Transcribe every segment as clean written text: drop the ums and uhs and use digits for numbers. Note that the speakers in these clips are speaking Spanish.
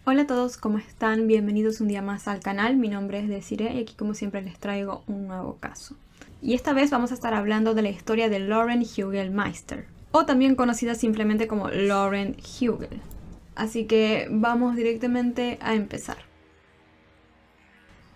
Hola a todos, ¿cómo están? Bienvenidos un día más al canal. Mi nombre es Desiree y aquí como siempre les traigo un nuevo caso. Y esta vez vamos a estar hablando de la historia de Lauren Hugelmeister, o también conocida simplemente como Lauren Hugel. Así que vamos directamente a empezar.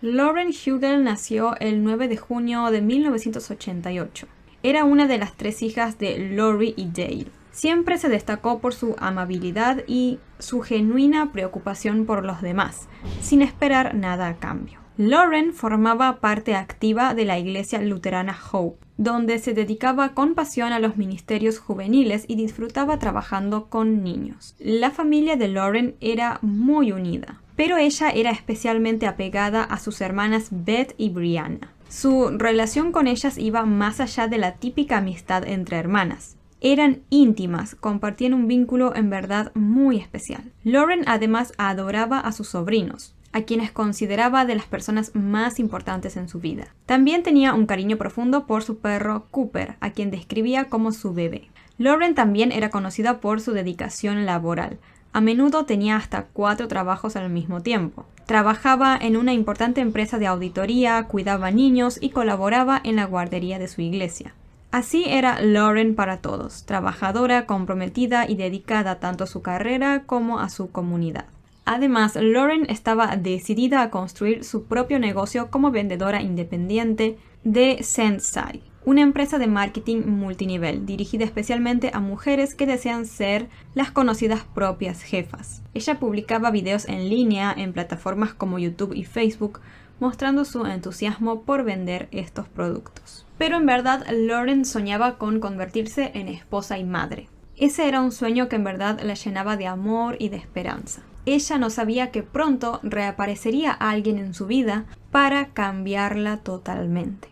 Lauren Hugel nació el 9 de junio de 1988. Era una de las tres hijas de Lori y Dale. Siempre se destacó por su amabilidad y su genuina preocupación por los demás, sin esperar nada a cambio. Lauren formaba parte activa de la iglesia luterana Hope, donde se dedicaba con pasión a los ministerios juveniles y disfrutaba trabajando con niños. La familia de Lauren era muy unida, pero ella era especialmente apegada a sus hermanas Beth y Brianna. Su relación con ellas iba más allá de la típica amistad entre hermanas. Eran íntimas, compartían un vínculo en verdad muy especial. Lauren además adoraba a sus sobrinos, a quienes consideraba de las personas más importantes en su vida. También tenía un cariño profundo por su perro Cooper, a quien describía como su bebé. Lauren también era conocida por su dedicación laboral. A menudo tenía hasta 4 trabajos al mismo tiempo. Trabajaba en una importante empresa de auditoría, cuidaba niños y colaboraba en la guardería de su iglesia. Así era Lauren para todos, trabajadora, comprometida y dedicada tanto a su carrera como a su comunidad. Además, Lauren estaba decidida a construir su propio negocio como vendedora independiente de Sensei, una empresa de marketing multinivel dirigida especialmente a mujeres que desean ser las conocidas propias jefas. Ella publicaba videos en línea en plataformas como YouTube y Facebook, mostrando su entusiasmo por vender estos productos. Pero en verdad, Lauren soñaba con convertirse en esposa y madre. Ese era un sueño que en verdad la llenaba de amor y de esperanza. Ella no sabía que pronto reaparecería alguien en su vida para cambiarla totalmente.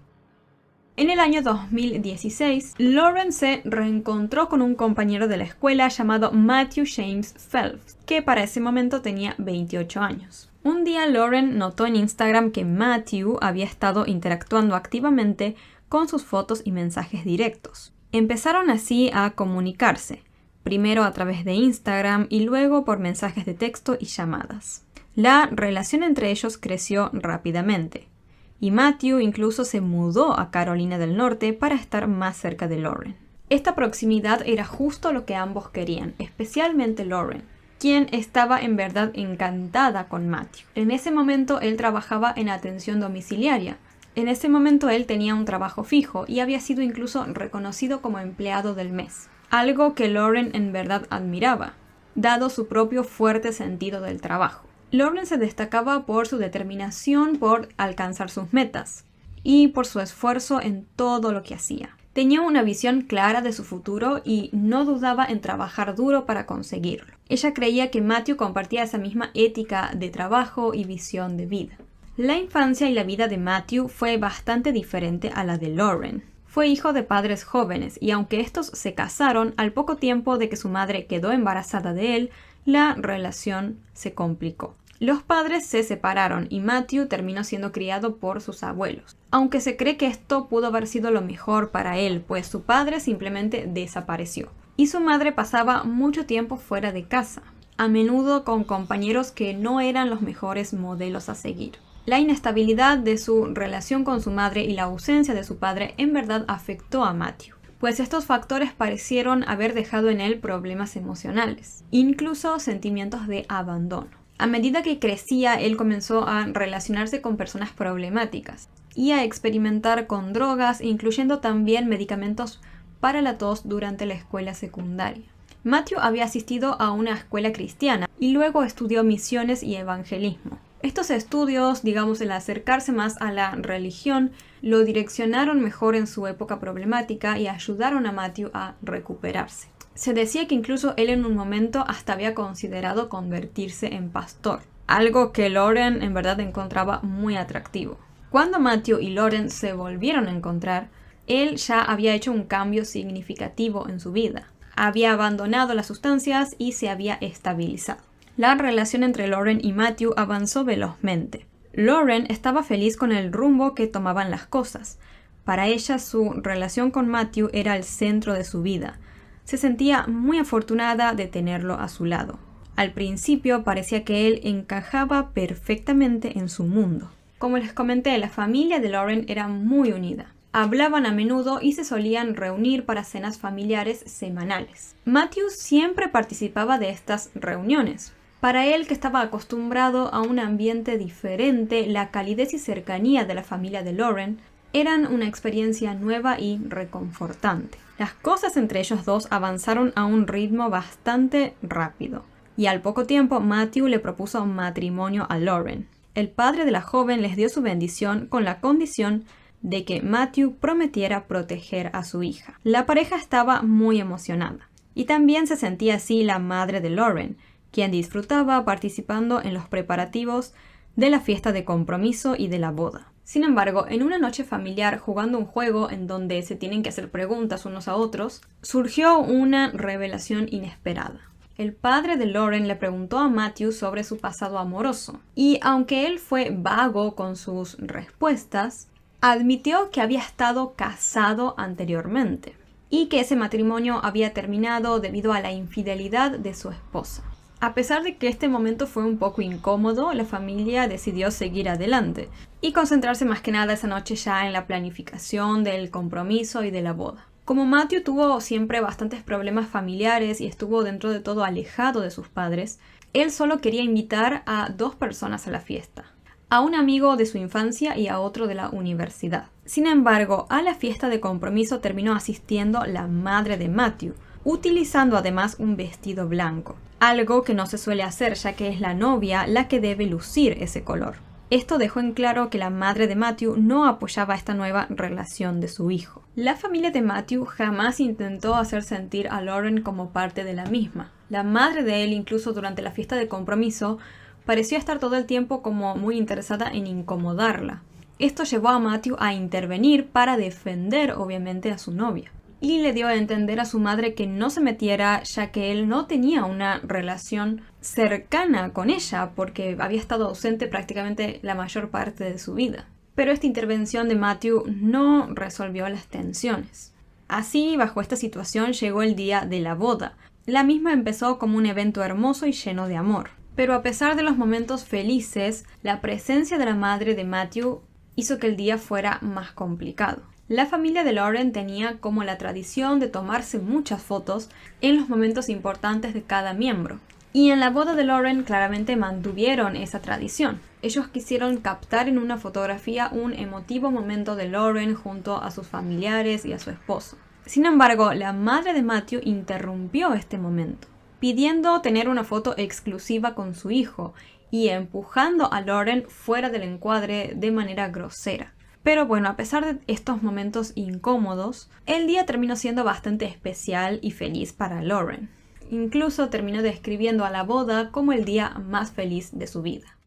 En el año 2016, Lauren se reencontró con un compañero de la escuela llamado Matthew James Phelps, que para ese momento tenía 28 años. Un día Lauren notó en Instagram que Matthew había estado interactuando activamente con sus fotos y mensajes directos. Empezaron así a comunicarse, primero a través de Instagram y luego por mensajes de texto y llamadas. La relación entre ellos creció rápidamente, y Matthew incluso se mudó a Carolina del Norte para estar más cerca de Lauren. Esta proximidad era justo lo que ambos querían, especialmente Lauren, quien estaba en verdad encantada con Matthew. En ese momento él trabajaba en atención domiciliaria. En ese momento él tenía un trabajo fijo y había sido incluso reconocido como empleado del mes, algo que Lauren en verdad admiraba, dado su propio fuerte sentido del trabajo. Lauren se destacaba por su determinación por alcanzar sus metas y por su esfuerzo en todo lo que hacía. Tenía una visión clara de su futuro y no dudaba en trabajar duro para conseguirlo. Ella creía que Matthew compartía esa misma ética de trabajo y visión de vida. La infancia y la vida de Matthew fue bastante diferente a la de Lauren. Fue hijo de padres jóvenes y aunque estos se casaron, al poco tiempo de que su madre quedó embarazada de él, la relación se complicó. Los padres se separaron y Matthew terminó siendo criado por sus abuelos. Aunque se cree que esto pudo haber sido lo mejor para él, pues su padre simplemente desapareció. Y su madre pasaba mucho tiempo fuera de casa, a menudo con compañeros que no eran los mejores modelos a seguir. La inestabilidad de su relación con su madre y la ausencia de su padre en verdad afectó a Matthew, pues estos factores parecieron haber dejado en él problemas emocionales, incluso sentimientos de abandono. A medida que crecía, él comenzó a relacionarse con personas problemáticas y a experimentar con drogas, incluyendo también medicamentos para la tos durante la escuela secundaria. Matthew había asistido a una escuela cristiana y luego estudió misiones y evangelismo. Estos estudios, el acercarse más a la religión, lo direccionaron mejor en su época problemática y ayudaron a Matthew a recuperarse. Se decía que incluso él en un momento hasta había considerado convertirse en pastor, algo que Lauren en verdad encontraba muy atractivo. Cuando Matthew y Lauren se volvieron a encontrar, él ya había hecho un cambio significativo en su vida. Había abandonado las sustancias y se había estabilizado. La relación entre Lauren y Matthew avanzó velozmente. Lauren estaba feliz con el rumbo que tomaban las cosas. Para ella, su relación con Matthew era el centro de su vida. Se sentía muy afortunada de tenerlo a su lado. Al principio parecía que él encajaba perfectamente en su mundo. Como les comenté, la familia de Lauren era muy unida. Hablaban a menudo y se solían reunir para cenas familiares semanales. Matthew siempre participaba de estas reuniones. Para él, que estaba acostumbrado a un ambiente diferente, la calidez y cercanía de la familia de Lauren eran una experiencia nueva y reconfortante. Las cosas entre ellos dos avanzaron a un ritmo bastante rápido, y al poco tiempo Matthew le propuso matrimonio a Lauren. El padre de la joven les dio su bendición con la condición de que Matthew prometiera proteger a su hija. La pareja estaba muy emocionada, y también se sentía así la madre de Lauren, quien disfrutaba participando en los preparativos de la fiesta de compromiso y de la boda. Sin embargo, en una noche familiar jugando un juego en donde se tienen que hacer preguntas unos a otros, surgió una revelación inesperada. El padre de Lauren le preguntó a Matthew sobre su pasado amoroso, y aunque él fue vago con sus respuestas, admitió que había estado casado anteriormente y que ese matrimonio había terminado debido a la infidelidad de su esposa. A pesar de que este momento fue un poco incómodo, la familia decidió seguir adelante y concentrarse más que nada esa noche ya en la planificación del compromiso y de la boda. Como Matthew tuvo siempre bastantes problemas familiares y estuvo dentro de todo alejado de sus padres, él solo quería invitar a 2 personas a la fiesta: a un amigo de su infancia y a otro de la universidad. Sin embargo, a la fiesta de compromiso terminó asistiendo la madre de Matthew, utilizando además un vestido blanco, algo que no se suele hacer ya que es la novia la que debe lucir ese color. Esto dejó en claro que la madre de Matthew no apoyaba esta nueva relación de su hijo. La familia de Matthew jamás intentó hacer sentir a Lauren como parte de la misma. La madre de él, incluso durante la fiesta de compromiso, pareció estar todo el tiempo como muy interesada en incomodarla. Esto llevó a Matthew a intervenir para defender obviamente a su novia. Y le dio a entender a su madre que no se metiera, ya que él no tenía una relación cercana con ella porque había estado ausente prácticamente la mayor parte de su vida. Pero esta intervención de Matthew no resolvió las tensiones. Así, bajo esta situación, llegó el día de la boda. La misma empezó como un evento hermoso y lleno de amor. Pero a pesar de los momentos felices, la presencia de la madre de Matthew hizo que el día fuera más complicado. La familia de Lauren tenía como la tradición de tomarse muchas fotos en los momentos importantes de cada miembro. Y en la boda de Lauren claramente mantuvieron esa tradición. Ellos quisieron captar en una fotografía un emotivo momento de Lauren junto a sus familiares y a su esposo. Sin embargo, la madre de Matthew interrumpió este momento, pidiendo tener una foto exclusiva con su hijo y empujando a Lauren fuera del encuadre de manera grosera. Pero bueno, a pesar de estos momentos incómodos, el día terminó siendo bastante especial y feliz para Lauren. Incluso terminó describiendo a la boda como el día más feliz de su vida.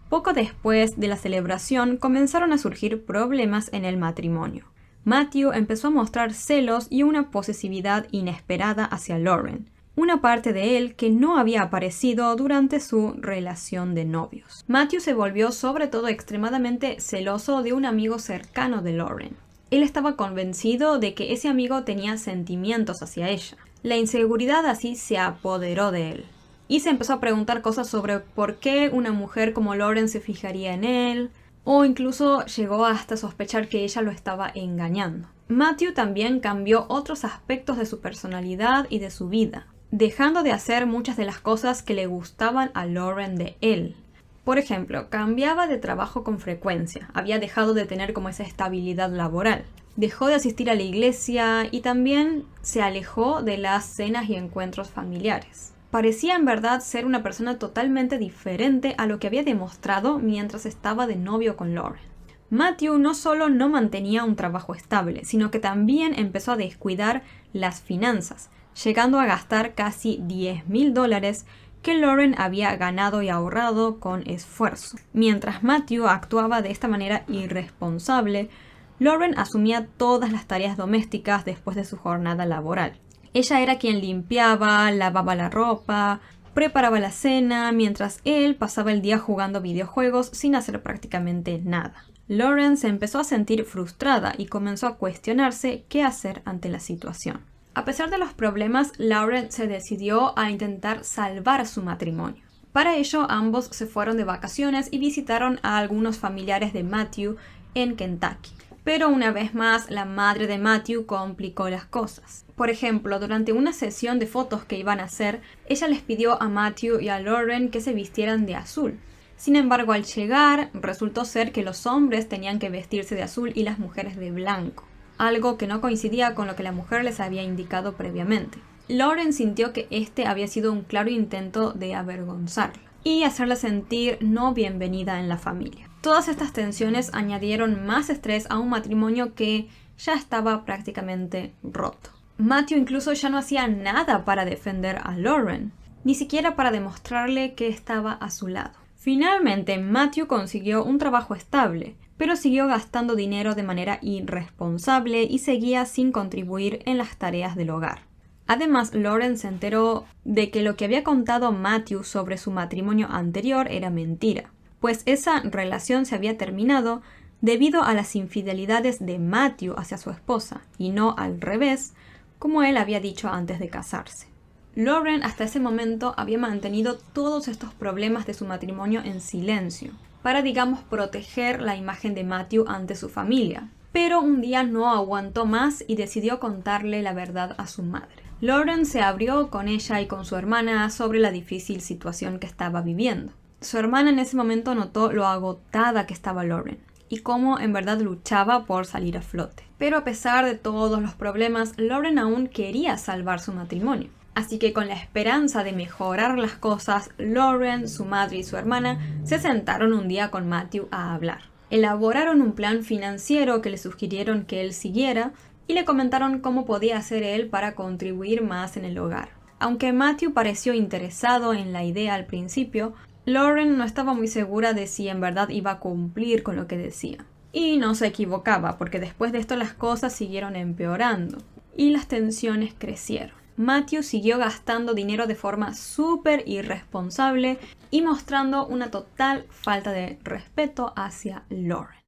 Poco después de la celebración comenzaron a surgir problemas en el matrimonio. Matthew empezó a mostrar celos y una posesividad inesperada hacia Lauren, una parte de él que no había aparecido durante su relación de novios. Matthew se volvió sobre todo extremadamente celoso de un amigo cercano de Lauren. Él estaba convencido de que ese amigo tenía sentimientos hacia ella. La inseguridad así se apoderó de él. Y se empezó a preguntar cosas sobre por qué una mujer como Lauren se fijaría en él, o incluso llegó hasta sospechar que ella lo estaba engañando. Matthew también cambió otros aspectos de su personalidad y de su vida, dejando de hacer muchas de las cosas que le gustaban a Lauren de él. Por ejemplo, cambiaba de trabajo con frecuencia, había dejado de tener como esa estabilidad laboral, dejó de asistir a la iglesia y también se alejó de las cenas y encuentros familiares. Parecía en verdad ser una persona totalmente diferente a lo que había demostrado mientras estaba de novio con Lauren. Matthew no solo no mantenía un trabajo estable, sino que también empezó a descuidar las finanzas, llegando a gastar casi $10,000 que Lauren había ganado y ahorrado con esfuerzo. Mientras Matthew actuaba de esta manera irresponsable, Lauren asumía todas las tareas domésticas después de su jornada laboral. Ella era quien limpiaba, lavaba la ropa, preparaba la cena, mientras él pasaba el día jugando videojuegos sin hacer prácticamente nada. Lauren se empezó a sentir frustrada y comenzó a cuestionarse qué hacer ante la situación. A pesar de los problemas, Lauren se decidió a intentar salvar su matrimonio. Para ello, ambos se fueron de vacaciones y visitaron a algunos familiares de Matthew en Kentucky. Pero una vez más, la madre de Matthew complicó las cosas. Por ejemplo, durante una sesión de fotos que iban a hacer, ella les pidió a Matthew y a Lauren que se vistieran de azul. Sin embargo, al llegar, resultó ser que los hombres tenían que vestirse de azul y las mujeres de blanco, algo que no coincidía con lo que la mujer les había indicado previamente. Lauren sintió que este había sido un claro intento de avergonzarla y hacerla sentir no bienvenida en la familia. Todas estas tensiones añadieron más estrés a un matrimonio que ya estaba prácticamente roto. Matthew incluso ya no hacía nada para defender a Lauren, ni siquiera para demostrarle que estaba a su lado. Finalmente, Matthew consiguió un trabajo estable, pero siguió gastando dinero de manera irresponsable y seguía sin contribuir en las tareas del hogar. Además, Lauren se enteró de que lo que había contado Matthew sobre su matrimonio anterior era mentira, pues esa relación se había terminado debido a las infidelidades de Matthew hacia su esposa, y no al revés, como él había dicho antes de casarse. Lauren hasta ese momento había mantenido todos estos problemas de su matrimonio en silencio, para, digamos, proteger la imagen de Matthew ante su familia. Pero un día no aguantó más y decidió contarle la verdad a su madre. Lauren se abrió con ella y con su hermana sobre la difícil situación que estaba viviendo. Su hermana en ese momento notó lo agotada que estaba Lauren y cómo en verdad luchaba por salir a flote. Pero a pesar de todos los problemas, Lauren aún quería salvar su matrimonio. Así que con la esperanza de mejorar las cosas, Lauren, su madre y su hermana se sentaron un día con Matthew a hablar. Elaboraron un plan financiero que le sugirieron que él siguiera y le comentaron cómo podía hacer él para contribuir más en el hogar. Aunque Matthew pareció interesado en la idea al principio, Lauren no estaba muy segura de si en verdad iba a cumplir con lo que decía. Y no se equivocaba, porque después de esto las cosas siguieron empeorando y las tensiones crecieron. Matthew siguió gastando dinero de forma súper irresponsable y mostrando una total falta de respeto hacia Lauren.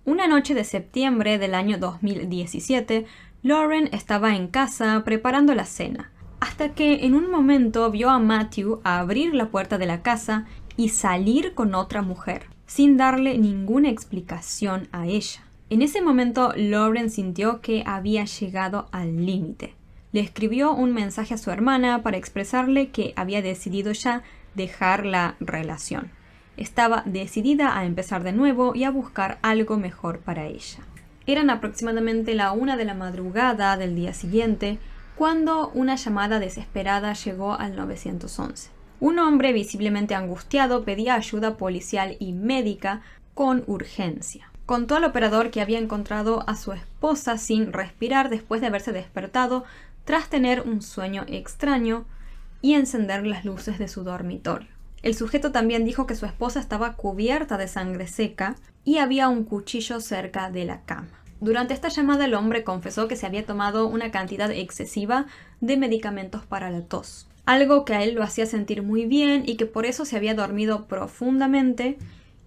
Una noche de septiembre del año 2017, Lauren estaba en casa preparando la cena, hasta que en un momento vio a Matthew abrir la puerta de la casa y salir con otra mujer, sin darle ninguna explicación a ella. En ese momento, Lauren sintió que había llegado al límite. Le escribió un mensaje a su hermana para expresarle que había decidido ya dejar la relación. Estaba decidida a empezar de nuevo y a buscar algo mejor para ella. Eran aproximadamente la 1 de la madrugada del día siguiente cuando una llamada desesperada llegó al 911. Un hombre visiblemente angustiado pedía ayuda policial y médica con urgencia. Contó al operador que había encontrado a su esposa sin respirar después de haberse despertado tras tener un sueño extraño y encender las luces de su dormitorio. El sujeto también dijo que su esposa estaba cubierta de sangre seca y había un cuchillo cerca de la cama. Durante esta llamada el hombre confesó que se había tomado una cantidad excesiva de medicamentos para la tos, algo que a él lo hacía sentir muy bien y que por eso se había dormido profundamente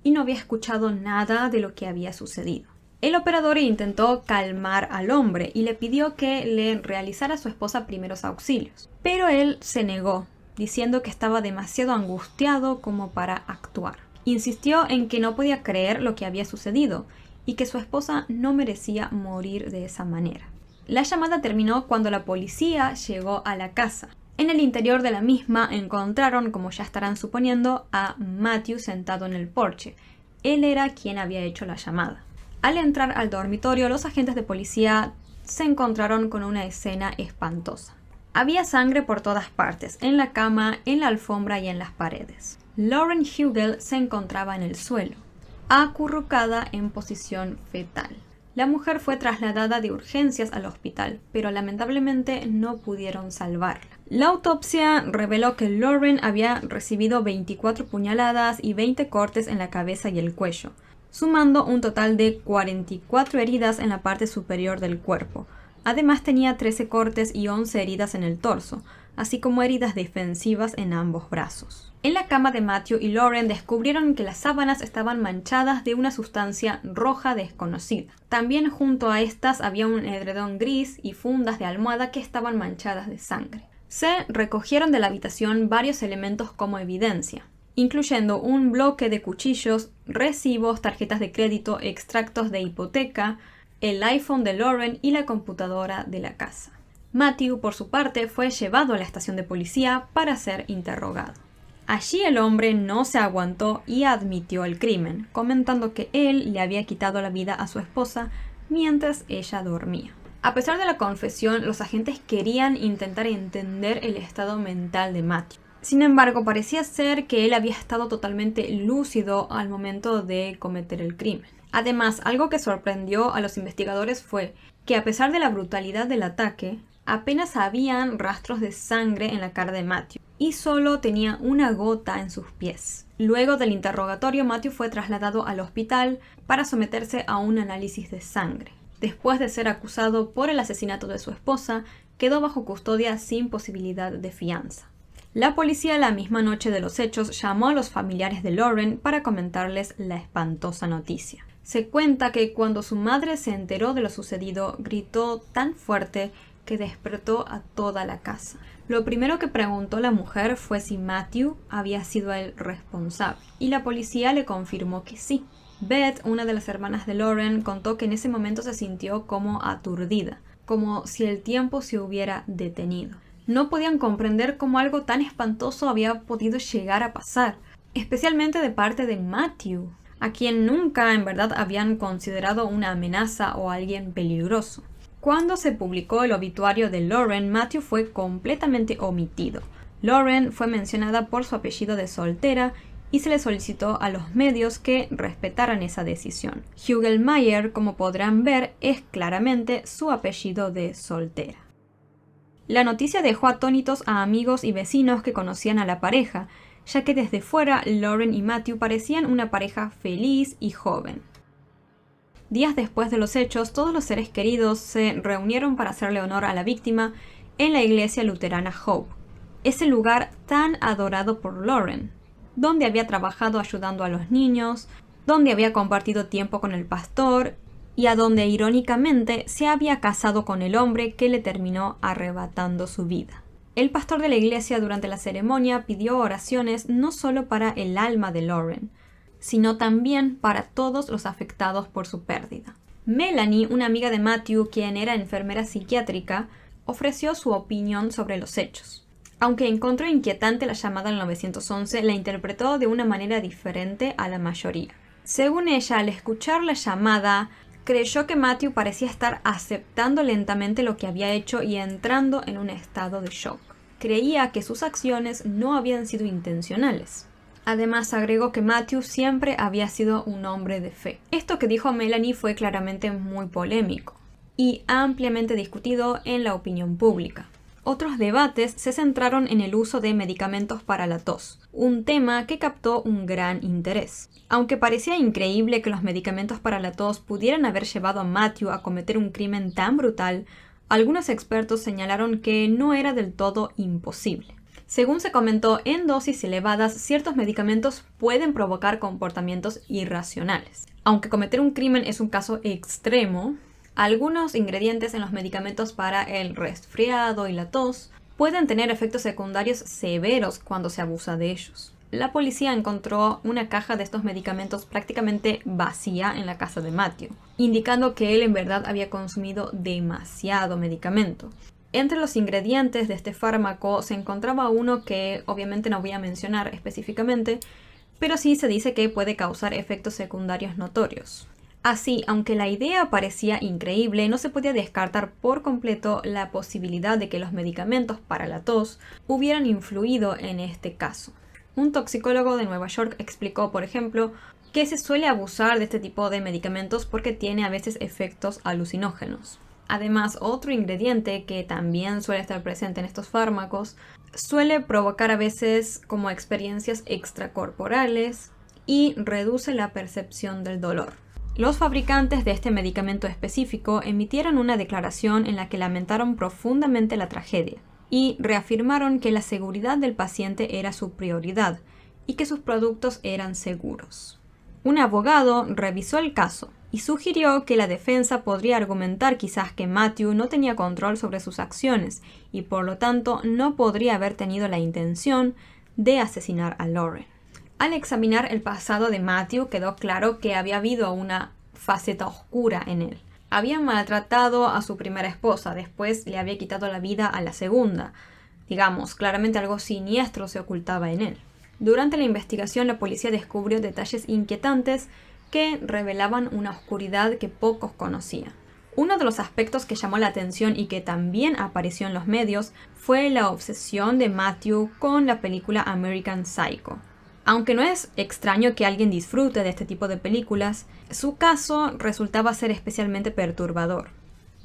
y no había escuchado nada de lo que había sucedido. El operador intentó calmar al hombre y le pidió que le realizara a su esposa primeros auxilios, pero él se negó, diciendo que estaba demasiado angustiado como para actuar. Insistió en que no podía creer lo que había sucedido y que su esposa no merecía morir de esa manera. La llamada terminó cuando la policía llegó a la casa. En el interior de la misma encontraron, como ya estarán suponiendo, a Matthew sentado en el porche. Él era quien había hecho la llamada. Al entrar al dormitorio, los agentes de policía se encontraron con una escena espantosa. Había sangre por todas partes, en la cama, en la alfombra y en las paredes. Lauren Hugel se encontraba en el suelo, acurrucada en posición fetal. La mujer fue trasladada de urgencias al hospital, pero lamentablemente no pudieron salvarla. La autopsia reveló que Lauren había recibido 24 puñaladas y 20 cortes en la cabeza y el cuello, sumando un total de 44 heridas en la parte superior del cuerpo. Además tenía 13 cortes y 11 heridas en el torso, así como heridas defensivas en ambos brazos. En la cama de Matthew y Lauren descubrieron que las sábanas estaban manchadas de una sustancia roja desconocida. También junto a estas había un edredón gris y fundas de almohada que estaban manchadas de sangre. Se recogieron de la habitación varios elementos como evidencia, incluyendo un bloque de cuchillos, recibos, tarjetas de crédito, extractos de hipoteca, el iPhone de Lauren y la computadora de la casa. Matthew, por su parte, fue llevado a la estación de policía para ser interrogado. Allí el hombre no se aguantó y admitió el crimen, comentando que él le había quitado la vida a su esposa mientras ella dormía. A pesar de la confesión, los agentes querían intentar entender el estado mental de Matthew. Sin embargo, parecía ser que él había estado totalmente lúcido al momento de cometer el crimen. Además, algo que sorprendió a los investigadores fue que a pesar de la brutalidad del ataque, apenas habían rastros de sangre en la cara de Matthew y solo tenía una gota en sus pies. Luego del interrogatorio, Matthew fue trasladado al hospital para someterse a un análisis de sangre. Después de ser acusado por el asesinato de su esposa, quedó bajo custodia sin posibilidad de fianza. La policía la misma noche de los hechos llamó a los familiares de Lauren para comentarles la espantosa noticia. Se cuenta que cuando su madre se enteró de lo sucedido, gritó tan fuerte que despertó a toda la casa. Lo primero que preguntó la mujer fue si Matthew había sido el responsable, y la policía le confirmó que sí. Beth, una de las hermanas de Lauren, contó que en ese momento se sintió como aturdida, como si el tiempo se hubiera detenido. No podían comprender cómo algo tan espantoso había podido llegar a pasar, especialmente de parte de Matthew, a quien nunca en verdad habían considerado una amenaza o alguien peligroso. Cuando se publicó el obituario de Lauren, Matthew fue completamente omitido. Lauren fue mencionada por su apellido de soltera y se le solicitó a los medios que respetaran esa decisión. Hugelmeyer, como podrán ver, es claramente su apellido de soltera. La noticia dejó atónitos a amigos y vecinos que conocían a la pareja, ya que desde fuera Lauren y Matthew parecían una pareja feliz y joven. Días después de los hechos, todos los seres queridos se reunieron para hacerle honor a la víctima en la iglesia luterana Hope, ese lugar tan adorado por Lauren, donde había trabajado ayudando a los niños, donde había compartido tiempo con el pastor y a donde irónicamente se había casado con el hombre que le terminó arrebatando su vida. El pastor de la iglesia durante la ceremonia pidió oraciones no solo para el alma de Lauren, sino también para todos los afectados por su pérdida. Melanie, una amiga de Matthew, quien era enfermera psiquiátrica, ofreció su opinión sobre los hechos. Aunque encontró inquietante la llamada al 911, la interpretó de una manera diferente a la mayoría. Según ella, al escuchar la llamada, creyó que Matthew parecía estar aceptando lentamente lo que había hecho y entrando en un estado de shock. Creía que sus acciones no habían sido intencionales. Además, agregó que Matthew siempre había sido un hombre de fe. Esto que dijo Melanie fue claramente muy polémico y ampliamente discutido en la opinión pública. Otros debates se centraron en el uso de medicamentos para la tos, un tema que captó un gran interés. Aunque parecía increíble que los medicamentos para la tos pudieran haber llevado a Matthew a cometer un crimen tan brutal, algunos expertos señalaron que no era del todo imposible. Según se comentó, en dosis elevadas, ciertos medicamentos pueden provocar comportamientos irracionales. Aunque cometer un crimen es un caso extremo, algunos ingredientes en los medicamentos para el resfriado y la tos pueden tener efectos secundarios severos cuando se abusa de ellos. La policía encontró una caja de estos medicamentos prácticamente vacía en la casa de Matthew, indicando que él en verdad había consumido demasiado medicamento. Entre los ingredientes de este fármaco se encontraba uno que obviamente no voy a mencionar específicamente, pero sí se dice que puede causar efectos secundarios notorios. Así, aunque la idea parecía increíble, no se podía descartar por completo la posibilidad de que los medicamentos para la tos hubieran influido en este caso. Un toxicólogo de Nueva York explicó, por ejemplo, que se suele abusar de este tipo de medicamentos porque tiene a veces efectos alucinógenos. Además, otro ingrediente que también suele estar presente en estos fármacos suele provocar a veces como experiencias extracorporales y reduce la percepción del dolor. Los fabricantes de este medicamento específico emitieron una declaración en la que lamentaron profundamente la tragedia. y reafirmaron que la seguridad del paciente era su prioridad y que sus productos eran seguros. Un abogado revisó el caso y sugirió que la defensa podría argumentar quizás que Matthew no tenía control sobre sus acciones y por lo tanto no podría haber tenido la intención de asesinar a Lauren. Al examinar el pasado de Matthew quedó claro que había habido una faceta oscura en él. Había maltratado a su primera esposa, después le había quitado la vida a la segunda. Digamos, claramente algo siniestro se ocultaba en él. Durante la investigación, la policía descubrió detalles inquietantes que revelaban una oscuridad que pocos conocían. Uno de los aspectos que llamó la atención y que también apareció en los medios fue la obsesión de Matthew con la película American Psycho. Aunque no es extraño que alguien disfrute de este tipo de películas, su caso resultaba ser especialmente perturbador.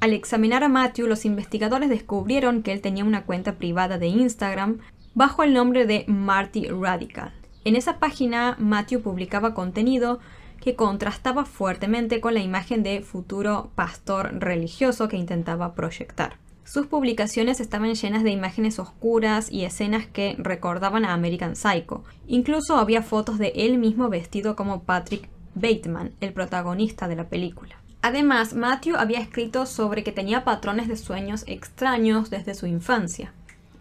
Al examinar a Matthew, los investigadores descubrieron que él tenía una cuenta privada de Instagram bajo el nombre de Marty Radical. En esa página, Matthew publicaba contenido que contrastaba fuertemente con la imagen de futuro pastor religioso que intentaba proyectar. Sus publicaciones estaban llenas de imágenes oscuras y escenas que recordaban a American Psycho. Incluso había fotos de él mismo vestido como Patrick Bateman, el protagonista de la película. Además, Matthew había escrito sobre que tenía patrones de sueños extraños desde su infancia.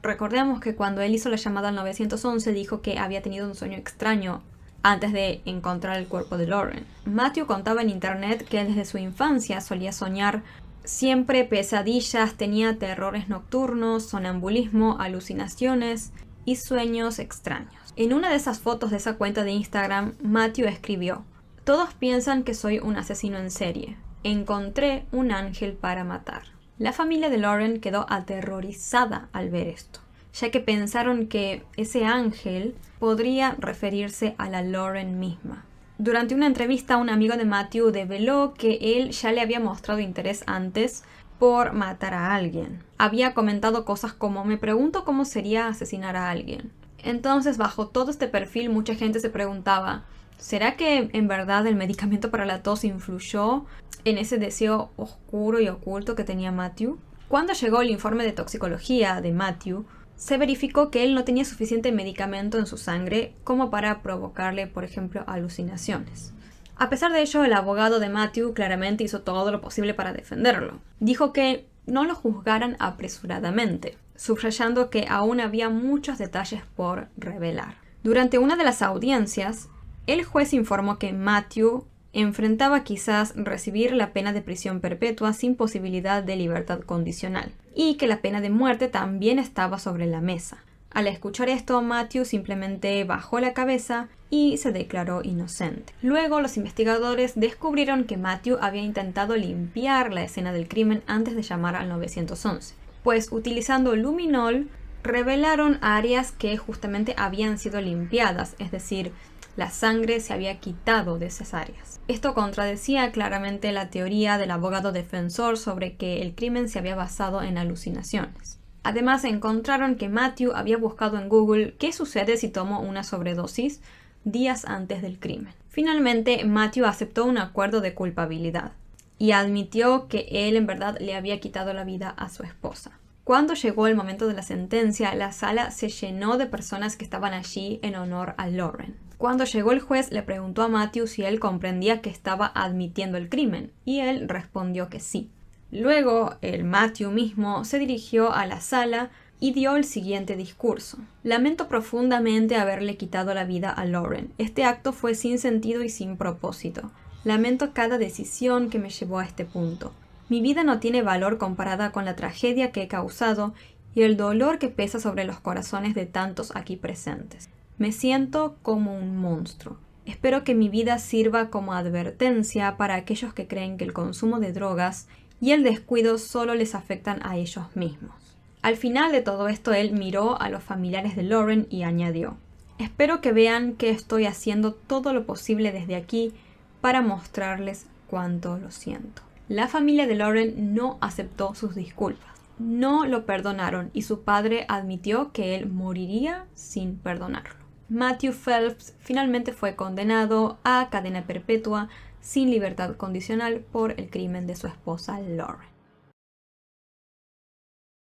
Recordemos que cuando él hizo la llamada al 911 dijo que había tenido un sueño extraño antes de encontrar el cuerpo de Lauren. Matthew contaba en internet que desde su infancia solía soñar siempre pesadillas, tenía terrores nocturnos, sonambulismo, alucinaciones y sueños extraños. En una de esas fotos de esa cuenta de Instagram, Matthew escribió: "Todos piensan que soy un asesino en serie. Encontré un ángel para matar". La familia de Lauren quedó aterrorizada al ver esto, ya que pensaron que ese ángel podría referirse a la Lauren misma. Durante una entrevista, un amigo de Matthew develó que él ya le había mostrado interés antes por matar a alguien. Había comentado cosas como: "Me pregunto cómo sería asesinar a alguien". Entonces, bajo todo este perfil, mucha gente se preguntaba: ¿será que en verdad el medicamento para la tos influyó en ese deseo oscuro y oculto que tenía Matthew? Cuando llegó el informe de toxicología de Matthew, se verificó que él no tenía suficiente medicamento en su sangre como para provocarle, por ejemplo, alucinaciones. A pesar de ello, el abogado de Matthew claramente hizo todo lo posible para defenderlo. Dijo que no lo juzgaran apresuradamente, subrayando que aún había muchos detalles por revelar. Durante una de las audiencias, el juez informó que Matthew enfrentaba quizás recibir la pena de prisión perpetua sin posibilidad de libertad condicional, y que la pena de muerte también estaba sobre la mesa. Al escuchar esto, Matthew simplemente bajó la cabeza y se declaró inocente. Luego, los investigadores descubrieron que Matthew había intentado limpiar la escena del crimen antes de llamar al 911, pues utilizando luminol revelaron áreas que justamente habían sido limpiadas, es decir, la sangre se había quitado de esas áreas. Esto contradecía claramente la teoría del abogado defensor sobre que el crimen se había basado en alucinaciones. Además, encontraron que Matthew había buscado en Google qué sucede si tomo una sobredosis días antes del crimen. Finalmente, Matthew aceptó un acuerdo de culpabilidad y admitió que él en verdad le había quitado la vida a su esposa. Cuando llegó el momento de la sentencia, la sala se llenó de personas que estaban allí en honor a Lauren. Cuando llegó el juez, le preguntó a Matthew si él comprendía que estaba admitiendo el crimen, y él respondió que sí. Luego, el Matthew mismo se dirigió a la sala y dio el siguiente discurso: "Lamento profundamente haberle quitado la vida a Lauren. Este acto fue sin sentido y sin propósito. Lamento cada decisión que me llevó a este punto. Mi vida no tiene valor comparada con la tragedia que he causado y el dolor que pesa sobre los corazones de tantos aquí presentes. Me siento como un monstruo. Espero que mi vida sirva como advertencia para aquellos que creen que el consumo de drogas y el descuido solo les afectan a ellos mismos". Al final de todo esto, él miró a los familiares de Lauren y añadió: "Espero que vean que estoy haciendo todo lo posible desde aquí para mostrarles cuánto lo siento". La familia de Lauren no aceptó sus disculpas. No lo perdonaron y su padre admitió que él moriría sin perdonarlo. Matthew Phelps finalmente fue condenado a cadena perpetua sin libertad condicional por el crimen de su esposa Lauren.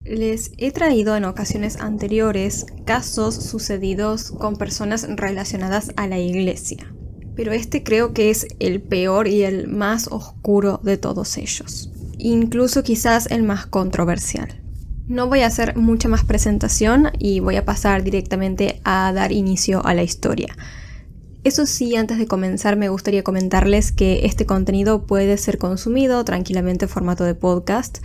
Les he traído en ocasiones anteriores casos sucedidos con personas relacionadas a la iglesia, pero este creo que es el peor y el más oscuro de todos ellos, incluso quizás el más controversial. No voy a hacer mucha más presentación y voy a pasar directamente a dar inicio a la historia. Eso sí, antes de comenzar me gustaría comentarles que este contenido puede ser consumido tranquilamente en formato de podcast,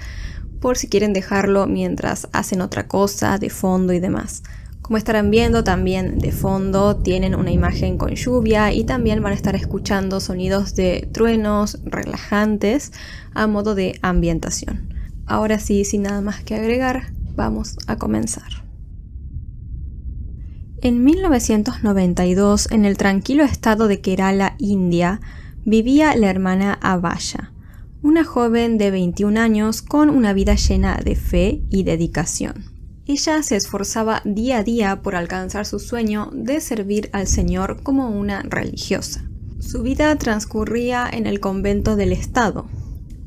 por si quieren dejarlo mientras hacen otra cosa, de fondo y demás. Como estarán viendo, también de fondo tienen una imagen con lluvia y también van a estar escuchando sonidos de truenos relajantes a modo de ambientación. Ahora sí, sin nada más que agregar, vamos a comenzar. En 1992, en el tranquilo estado de Kerala, India, vivía la hermana Abhaya, una joven de 21 años con una vida llena de fe y dedicación. Ella se esforzaba día a día por alcanzar su sueño de servir al Señor como una religiosa. Su vida transcurría en el convento del estado,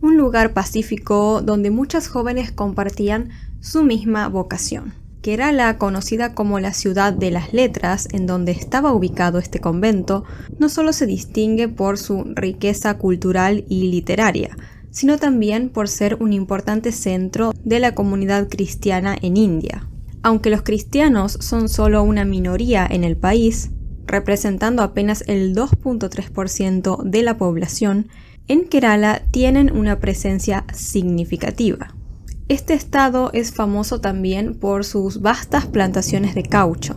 un lugar pacífico donde muchas jóvenes compartían su misma vocación. Kerala, conocida como la ciudad de las letras, en donde estaba ubicado este convento, no solo se distingue por su riqueza cultural y literaria, sino también por ser un importante centro de la comunidad cristiana en India. Aunque los cristianos son solo una minoría en el país, representando apenas el 2.3% de la población, en Kerala tienen una presencia significativa. Este estado es famoso también por sus vastas plantaciones de caucho.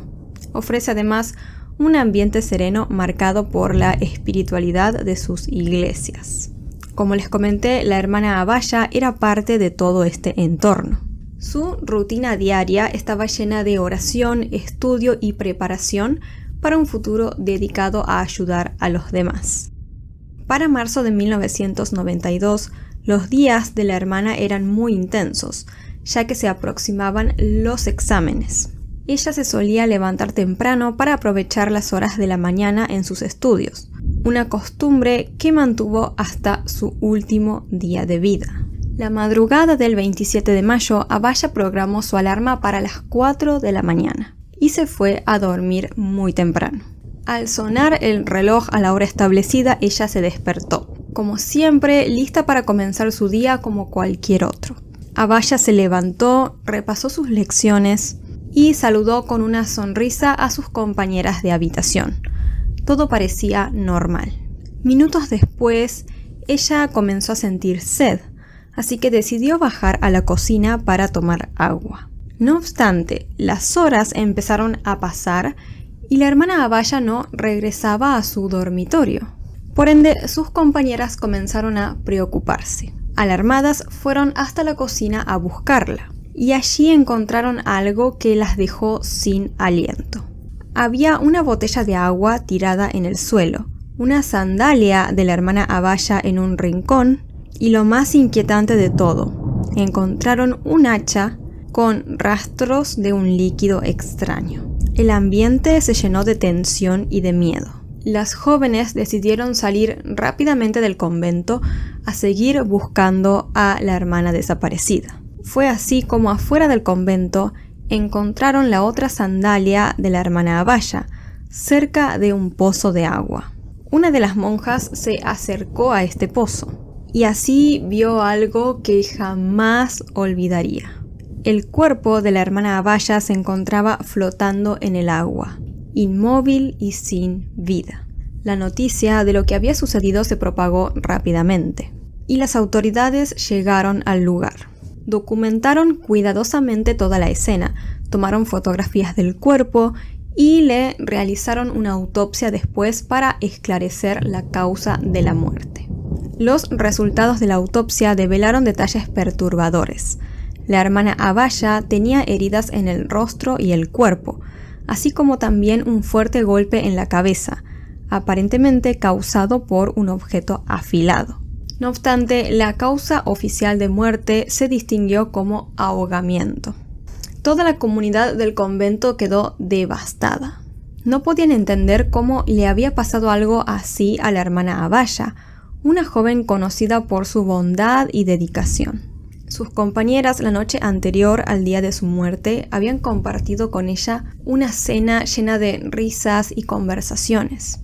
Ofrece además un ambiente sereno marcado por la espiritualidad de sus iglesias. Como les comenté, la hermana Abhaya era parte de todo este entorno. Su rutina diaria estaba llena de oración, estudio y preparación para un futuro dedicado a ayudar a los demás. Para marzo de 1992, los días de la hermana eran muy intensos, ya que se aproximaban los exámenes. Ella se solía levantar temprano para aprovechar las horas de la mañana en sus estudios, una costumbre que mantuvo hasta su último día de vida. La madrugada del 27 de mayo, Abhaya programó su alarma para las 4 de la mañana y se fue a dormir muy temprano. Al sonar el reloj a la hora establecida, ella se despertó, como siempre, lista para comenzar su día como cualquier otro. Abhaya se levantó, repasó sus lecciones y saludó con una sonrisa a sus compañeras de habitación. Todo parecía normal. Minutos después, ella comenzó a sentir sed, así que decidió bajar a la cocina para tomar agua. No obstante, las horas empezaron a pasar y la hermana Abhaya no regresaba a su dormitorio. Por ende, sus compañeras comenzaron a preocuparse. Alarmadas, fueron hasta la cocina a buscarla, y allí encontraron algo que las dejó sin aliento. Había una botella de agua tirada en el suelo, una sandalia de la hermana Abhaya en un rincón, y lo más inquietante de todo, encontraron un hacha con rastros de un líquido extraño. El ambiente se llenó de tensión y de miedo. Las jóvenes decidieron salir rápidamente del convento a seguir buscando a la hermana desaparecida. Fue así como afuera del convento encontraron la otra sandalia de la hermana Abhaya, cerca de un pozo de agua. Una de las monjas se acercó a este pozo y así vio algo que jamás olvidaría. El cuerpo de la hermana Abhaya se encontraba flotando en el agua, inmóvil y sin vida. La noticia de lo que había sucedido se propagó rápidamente, y las autoridades llegaron al lugar. Documentaron cuidadosamente toda la escena, tomaron fotografías del cuerpo y le realizaron una autopsia después para esclarecer la causa de la muerte. Los resultados de la autopsia develaron detalles perturbadores. La hermana Abhaya tenía heridas en el rostro y el cuerpo, así como también un fuerte golpe en la cabeza, aparentemente causado por un objeto afilado. No obstante, la causa oficial de muerte se distinguió como ahogamiento. Toda la comunidad del convento quedó devastada. No podían entender cómo le había pasado algo así a la hermana Abhaya, una joven conocida por su bondad y dedicación. Sus compañeras la noche anterior al día de su muerte habían compartido con ella una cena llena de risas y conversaciones.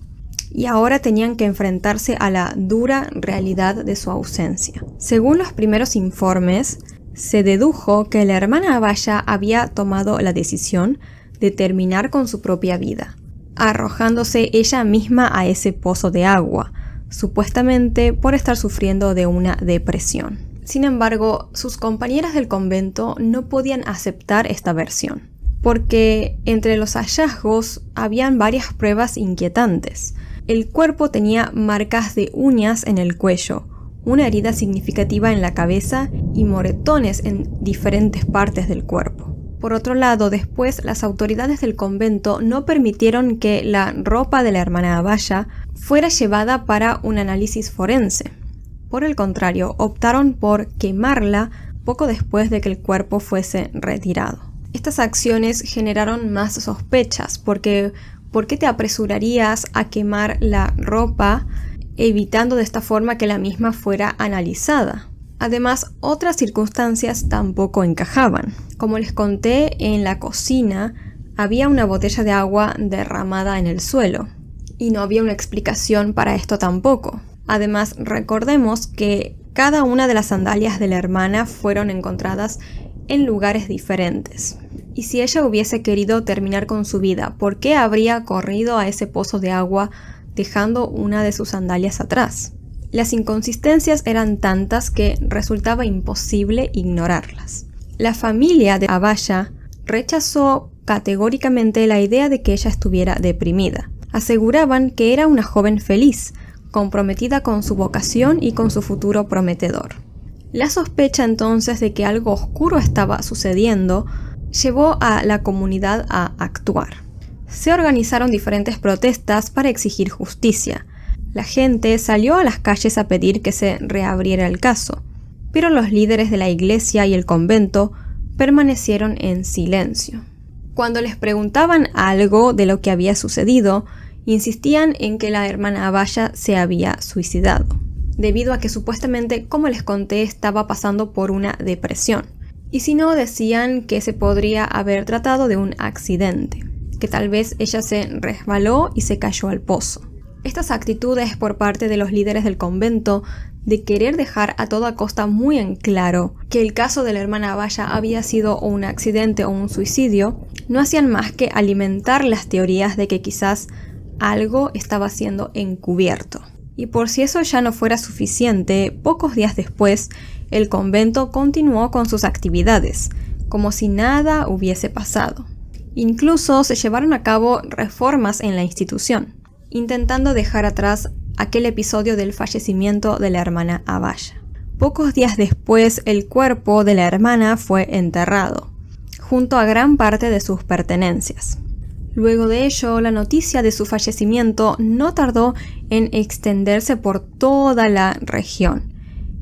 Y ahora tenían que enfrentarse a la dura realidad de su ausencia. Según los primeros informes, se dedujo que la hermana Abaya había tomado la decisión de terminar con su propia vida, arrojándose ella misma a ese pozo de agua, supuestamente por estar sufriendo de una depresión. Sin embargo, sus compañeras del convento no podían aceptar esta versión, porque entre los hallazgos habían varias pruebas inquietantes. El cuerpo tenía marcas de uñas en el cuello, una herida significativa en la cabeza y moretones en diferentes partes del cuerpo. Por otro lado, después las autoridades del convento no permitieron que la ropa de la hermana Abaya fuera llevada para un análisis forense. Por el contrario, optaron por quemarla poco después de que el cuerpo fuese retirado. Estas acciones generaron más sospechas porque ¿por qué te apresurarías a quemar la ropa evitando de esta forma que la misma fuera analizada? Además, otras circunstancias tampoco encajaban. Como les conté, en la cocina había una botella de agua derramada en el suelo y no había una explicación para esto tampoco. Además, recordemos que cada una de las sandalias de la hermana fueron encontradas en lugares diferentes. Y si ella hubiese querido terminar con su vida, ¿por qué habría corrido a ese pozo de agua dejando una de sus sandalias atrás? Las inconsistencias eran tantas que resultaba imposible ignorarlas. La familia de Abaya rechazó categóricamente la idea de que ella estuviera deprimida. Aseguraban que era una joven feliz, comprometida con su vocación y con su futuro prometedor. La sospecha entonces de que algo oscuro estaba sucediendo llevó a la comunidad a actuar. Se organizaron diferentes protestas para exigir justicia. La gente salió a las calles a pedir que se reabriera el caso, pero los líderes de la iglesia y el convento permanecieron en silencio. Cuando les preguntaban algo de lo que había sucedido, insistían en que la hermana Abaya se había suicidado, debido a que supuestamente, como les conté, estaba pasando por una depresión. Y si no, decían que se podría haber tratado de un accidente, que tal vez ella se resbaló y se cayó al pozo. Estas actitudes por parte de los líderes del convento de querer dejar a toda costa muy en claro que el caso de la hermana Abaya había sido o un accidente o un suicidio, no hacían más que alimentar las teorías de que quizás algo estaba siendo encubierto. Y por si eso ya no fuera suficiente, pocos días después, el convento continuó con sus actividades, como si nada hubiese pasado. Incluso se llevaron a cabo reformas en la institución, intentando dejar atrás aquel episodio del fallecimiento de la hermana Abaya. Pocos días después, el cuerpo de la hermana fue enterrado, junto a gran parte de sus pertenencias. Luego de ello, la noticia de su fallecimiento no tardó en extenderse por toda la región,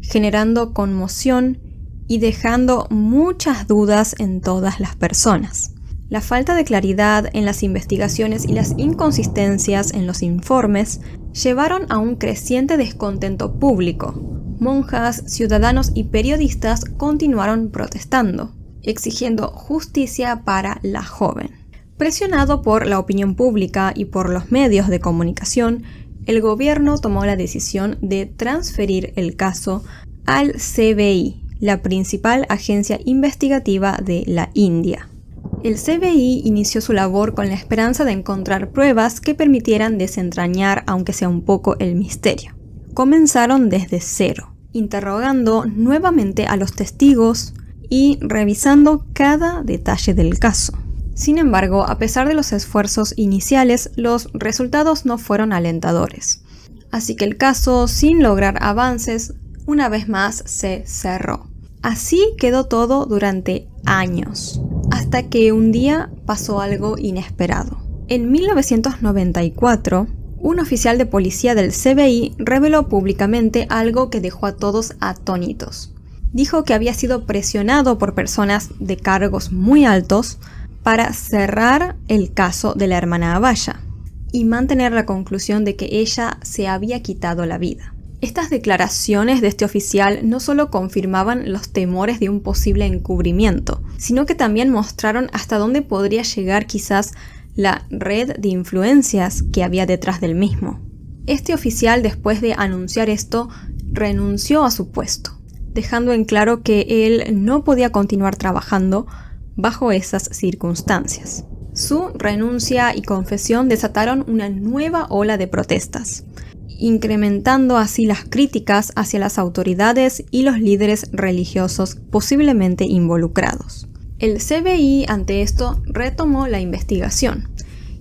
generando conmoción y dejando muchas dudas en todas las personas. La falta de claridad en las investigaciones y las inconsistencias en los informes llevaron a un creciente descontento público. Monjas, ciudadanos y periodistas continuaron protestando, exigiendo justicia para la joven. Presionado por la opinión pública y por los medios de comunicación, el gobierno tomó la decisión de transferir el caso al CBI, la principal agencia investigativa de la India. El CBI inició su labor con la esperanza de encontrar pruebas que permitieran desentrañar, aunque sea un poco, el misterio. Comenzaron desde cero, interrogando nuevamente a los testigos y revisando cada detalle del caso. Sin embargo, a pesar de los esfuerzos iniciales, los resultados no fueron alentadores. Así que el caso, sin lograr avances, una vez más se cerró. Así quedó todo durante años, hasta que un día pasó algo inesperado. En 1994, un oficial de policía del CBI reveló públicamente algo que dejó a todos atónitos. Dijo que había sido presionado por personas de cargos muy altos para cerrar el caso de la hermana Abaya y mantener la conclusión de que ella se había quitado la vida. Estas declaraciones de este oficial no solo confirmaban los temores de un posible encubrimiento, sino que también mostraron hasta dónde podría llegar quizás la red de influencias que había detrás del mismo. Este oficial, después de anunciar esto, renunció a su puesto, dejando en claro que él no podía continuar trabajando bajo esas circunstancias. Su renuncia y confesión desataron una nueva ola de protestas, incrementando así las críticas hacia las autoridades y los líderes religiosos posiblemente involucrados. El FBI, ante esto, retomó la investigación,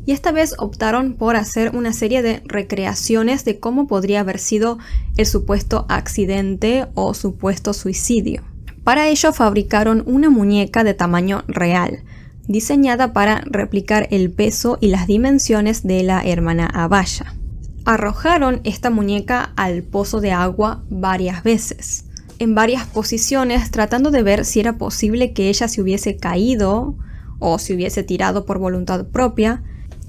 y esta vez optaron por hacer una serie de recreaciones de cómo podría haber sido el supuesto accidente o supuesto suicidio. Para ello fabricaron una muñeca de tamaño real, diseñada para replicar el peso y las dimensiones de la hermana Abaya. Arrojaron esta muñeca al pozo de agua varias veces, en varias posiciones, tratando de ver si era posible que ella se hubiese caído o se hubiese tirado por voluntad propia,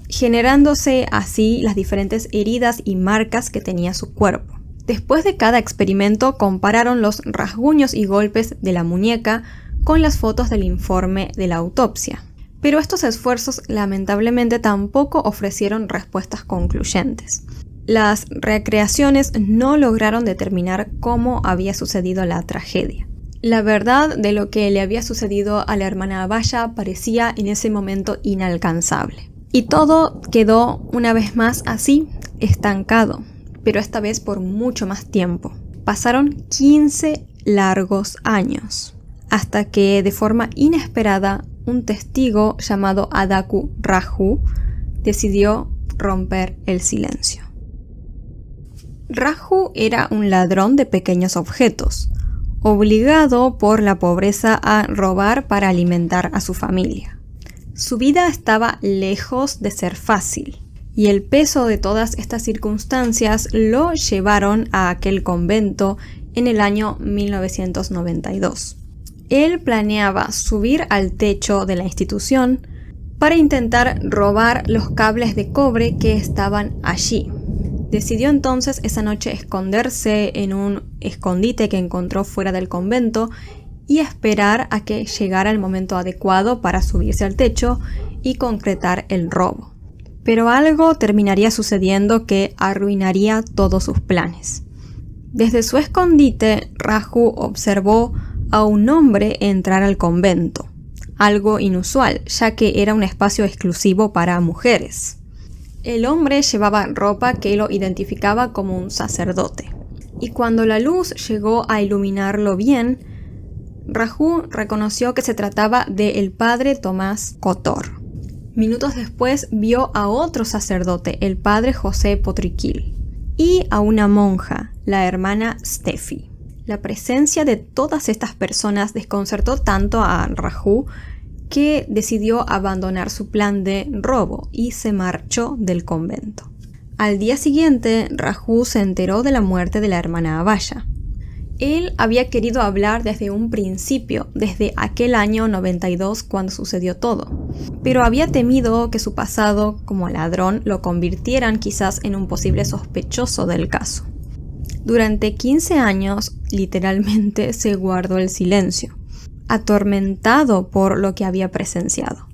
generándose así las diferentes heridas y marcas que tenía su cuerpo. Después de cada experimento, compararon los rasguños y golpes de la muñeca con las fotos del informe de la autopsia. Pero estos esfuerzos lamentablemente tampoco ofrecieron respuestas concluyentes. Las recreaciones no lograron determinar cómo había sucedido la tragedia. La verdad de lo que le había sucedido a la hermana Abaya parecía en ese momento inalcanzable. Y todo quedó una vez más así, estancado, pero esta vez por mucho más tiempo. Pasaron 15 largos años, hasta que de forma inesperada un testigo llamado Adaku Raju decidió romper el silencio. Raju era un ladrón de pequeños objetos, obligado por la pobreza a robar para alimentar a su familia. Su vida estaba lejos de ser fácil, y el peso de todas estas circunstancias lo llevaron a aquel convento en el año 1992. Él planeaba subir al techo de la institución para intentar robar los cables de cobre que estaban allí. Decidió entonces esa noche esconderse en un escondite que encontró fuera del convento y esperar a que llegara el momento adecuado para subirse al techo y concretar el robo. Pero algo terminaría sucediendo que arruinaría todos sus planes. Desde su escondite, Raju observó a un hombre entrar al convento, algo inusual, ya que era un espacio exclusivo para mujeres. El hombre llevaba ropa que lo identificaba como un sacerdote, y cuando la luz llegó a iluminarlo bien, Raju reconoció que se trataba del padre Tomás Kotor. Minutos después vio a otro sacerdote, el padre José Potriquil, y a una monja, la hermana Steffi. La presencia de todas estas personas desconcertó tanto a Raju que decidió abandonar su plan de robo y se marchó del convento. Al día siguiente, Raju se enteró de la muerte de la hermana Abaya. Él había querido hablar desde un principio, desde aquel año 92 cuando sucedió todo, pero había temido que su pasado como ladrón lo convirtieran quizás en un posible sospechoso del caso. Durante 15 años, literalmente, se guardó el silencio, atormentado por lo que había presenciado,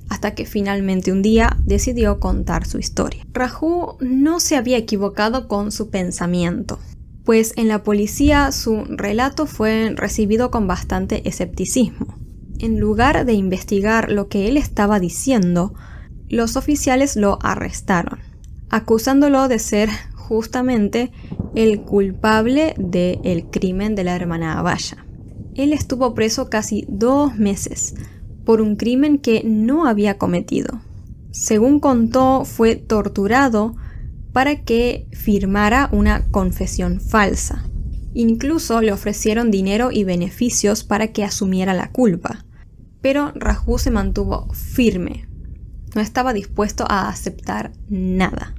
hasta que finalmente un día decidió contar su historia. Raju no se había equivocado con su pensamiento, pues en la policía su relato fue recibido con bastante escepticismo. En lugar de investigar lo que él estaba diciendo, los oficiales lo arrestaron, acusándolo de ser justamente el culpable del crimen de la hermana Abaya. Él estuvo preso casi 2 meses por un crimen que no había cometido. Según contó, fue torturado para que firmara una confesión falsa. Incluso le ofrecieron dinero y beneficios para que asumiera la culpa. Pero Raju se mantuvo firme. No estaba dispuesto a aceptar nada.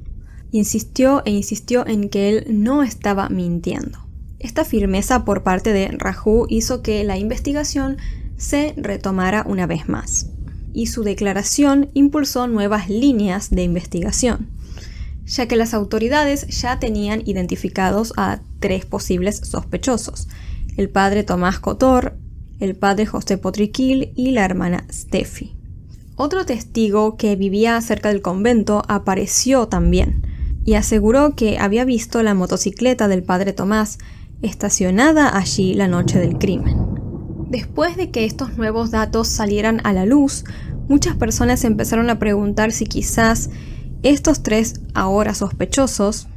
Insistió e insistió en que él no estaba mintiendo. Esta firmeza por parte de Raju hizo que la investigación se retomara una vez más, y su declaración impulsó nuevas líneas de investigación, ya que las autoridades ya tenían identificados a 3 posibles sospechosos: el padre Tomás Cotor, el padre José Potriquil y la hermana Steffi. Otro testigo que vivía cerca del convento apareció también y aseguró que había visto la motocicleta del padre Tomás estacionada allí la noche del crimen. Después de que estos nuevos datos salieran a la luz, muchas personas empezaron a preguntar si quizás estos 3 ahora sospechosos,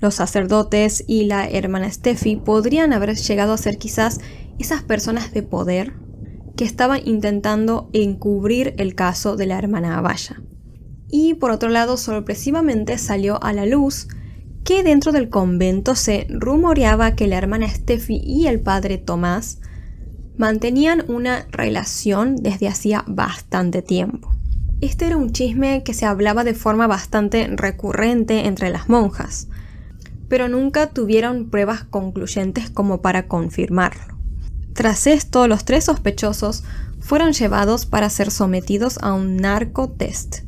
los sacerdotes y la hermana Steffi, podrían haber llegado a ser quizás esas personas de poder que estaban intentando encubrir el caso de la hermana Abaya. Y por otro lado, sorpresivamente salió a la luz que dentro del convento se rumoreaba que la hermana Steffi y el padre Tomás mantenían una relación desde hacía bastante tiempo. Este era un chisme que se hablaba de forma bastante recurrente entre las monjas, pero nunca tuvieron pruebas concluyentes como para confirmarlo. Tras esto, los 3 sospechosos fueron llevados para ser sometidos a un narcotest.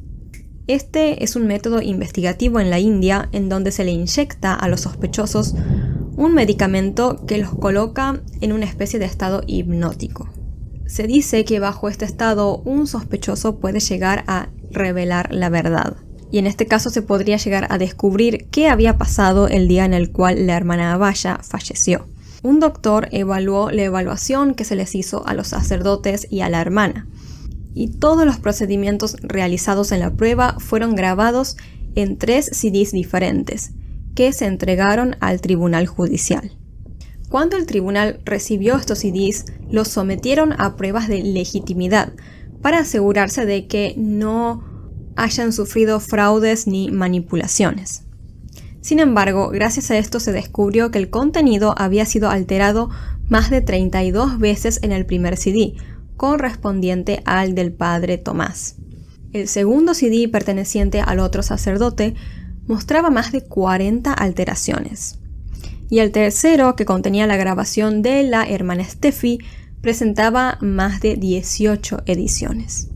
Este es un método investigativo en la India en donde se le inyecta a los sospechosos un medicamento que los coloca en una especie de estado hipnótico. Se dice que bajo este estado un sospechoso puede llegar a revelar la verdad. Y en este caso se podría llegar a descubrir qué había pasado el día en el cual la hermana Abaya falleció. Un doctor evaluó la evaluación que se les hizo a los sacerdotes y a la hermana. Y todos los procedimientos realizados en la prueba fueron grabados en 3 CDs diferentes, que se entregaron al tribunal judicial. Cuando el tribunal recibió estos CDs, los sometieron a pruebas de legitimidad para asegurarse de que no hayan sufrido fraudes ni manipulaciones. Sin embargo, gracias a esto se descubrió que el contenido había sido alterado más de 32 veces en el primer CD, correspondiente al del padre Tomás. El segundo CD, perteneciente al otro sacerdote, mostraba más de 40 alteraciones. Y el tercero, que contenía la grabación de la hermana Steffi, presentaba más de 18 ediciones.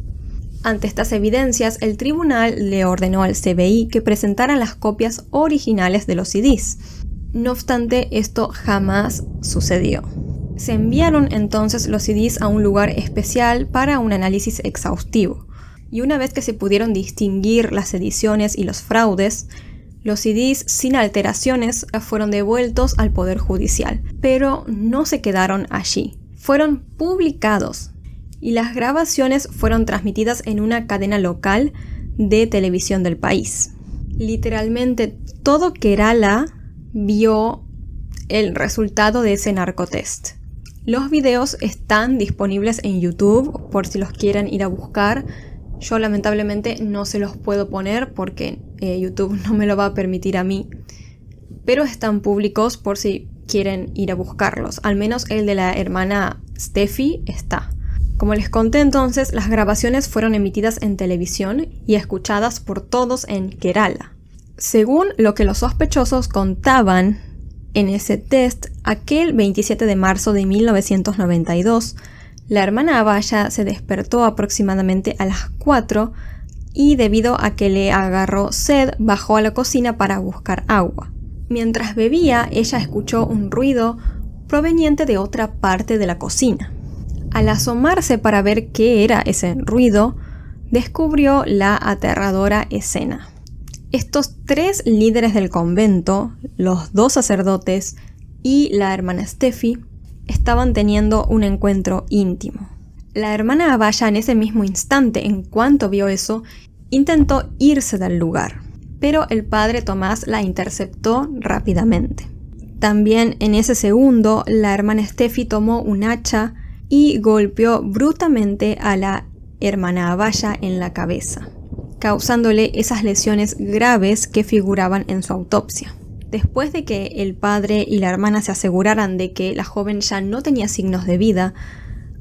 Ante estas evidencias, el tribunal le ordenó al CBI que presentaran las copias originales de los CDs. No obstante, esto jamás sucedió. Se enviaron entonces los CDs a un lugar especial para un análisis exhaustivo. Y una vez que se pudieron distinguir las ediciones y los fraudes, los CDs sin alteraciones fueron devueltos al Poder Judicial. Pero no se quedaron allí. Fueron publicados. Y las grabaciones fueron transmitidas en una cadena local de televisión del país. Literalmente todo Kerala vio el resultado de ese narcotest. Los videos están disponibles en YouTube por si los quieren ir a buscar. Yo lamentablemente no se los puedo poner porque YouTube no me lo va a permitir a mí. Pero están públicos por si quieren ir a buscarlos. Al menos el de la hermana Steffi está. Como les conté entonces, las grabaciones fueron emitidas en televisión y escuchadas por todos en Kerala. Según lo que los sospechosos contaban en ese test, aquel 27 de marzo de 1992, la hermana Abaya se despertó aproximadamente a las 4 y debido a que le agarró sed, bajó a la cocina para buscar agua. Mientras bebía, ella escuchó un ruido proveniente de otra parte de la cocina. Al asomarse para ver qué era ese ruido, descubrió la aterradora escena. Estos 3 líderes del convento, los 2 sacerdotes y la hermana Steffi, estaban teniendo un encuentro íntimo. La hermana Abaya en ese mismo instante, en cuanto vio eso, intentó irse del lugar, pero el padre Tomás la interceptó rápidamente. También en ese segundo, la hermana Steffi tomó un hacha y golpeó brutalmente a la hermana Abaya en la cabeza, causándole esas lesiones graves que figuraban en su autopsia. Después de que el padre y la hermana se aseguraran de que la joven ya no tenía signos de vida,